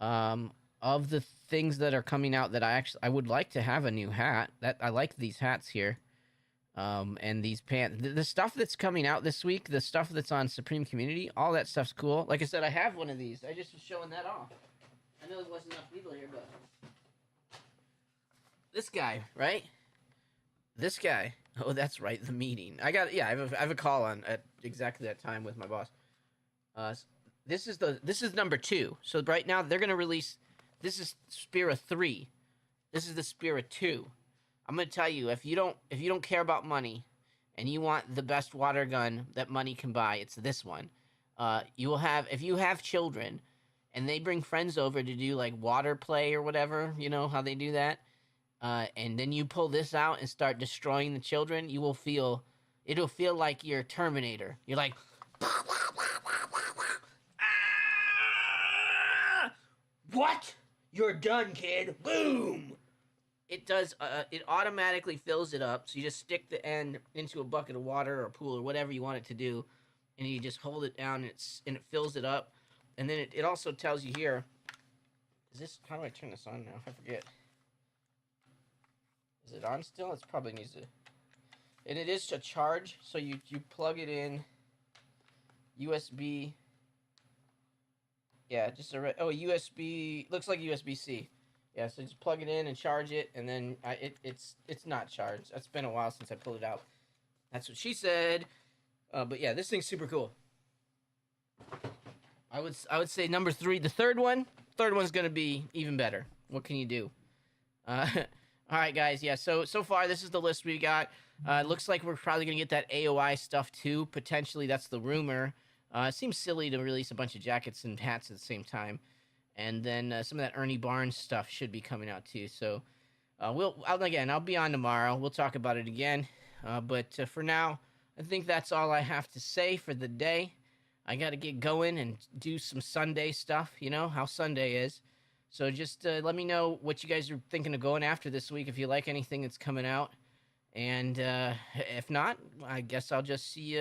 Of the things that are coming out that I would like to have a new hat. I like these hats here. And these pants, the stuff that's coming out this week, the stuff that's on Supreme Community, all that stuff's cool. Like I said, I have one of these. I just was showing that off. I know there wasn't enough people here, but this guy, right? This guy. Oh, that's right. The meeting. I have a call on at exactly that time with my boss. This is number 2. So right now they're gonna release. This is Spira 3. This is the Spira 2. I'm gonna tell you, if you don't care about money, and you want the best water gun that money can buy, it's this one. You will have, if you have children, and they bring friends over to do, like, water play or whatever, you know how they do that, and then you pull this out and start destroying the children, it'll feel like you're Terminator. You're like, what? You're done, kid. Boom. It does. It automatically fills it up. So you just stick the end into a bucket of water or a pool or whatever you want it to do, and you just hold it down, and it fills it up. And then it also tells you here Is this, how do I turn this on now? I forget. Is it on still? It probably needs to. And it is to charge, so you plug it in. USB. Yeah, just a USB. Looks like USB-C. Yeah, so just plug it in and charge it, and then it's not charged. It's been a while since I pulled it out. That's what she said. But yeah, this thing's super cool. I would say number 3. The third one's gonna be even better. What can you do? All right, guys. Yeah. So far, this is the list we got. It looks like we're probably gonna get that AOI stuff too. Potentially, that's the rumor. It seems silly to release a bunch of jackets and hats at the same time. And then some of that Ernie Barnes stuff should be coming out too. So I'll be on tomorrow. We'll talk about it again. But for now, I think that's all I have to say for the day. I got to get going and do some Sunday stuff. You know how Sunday is. So just let me know what you guys are thinking of going after this week. If you like anything that's coming out. And if not, I guess I'll just see you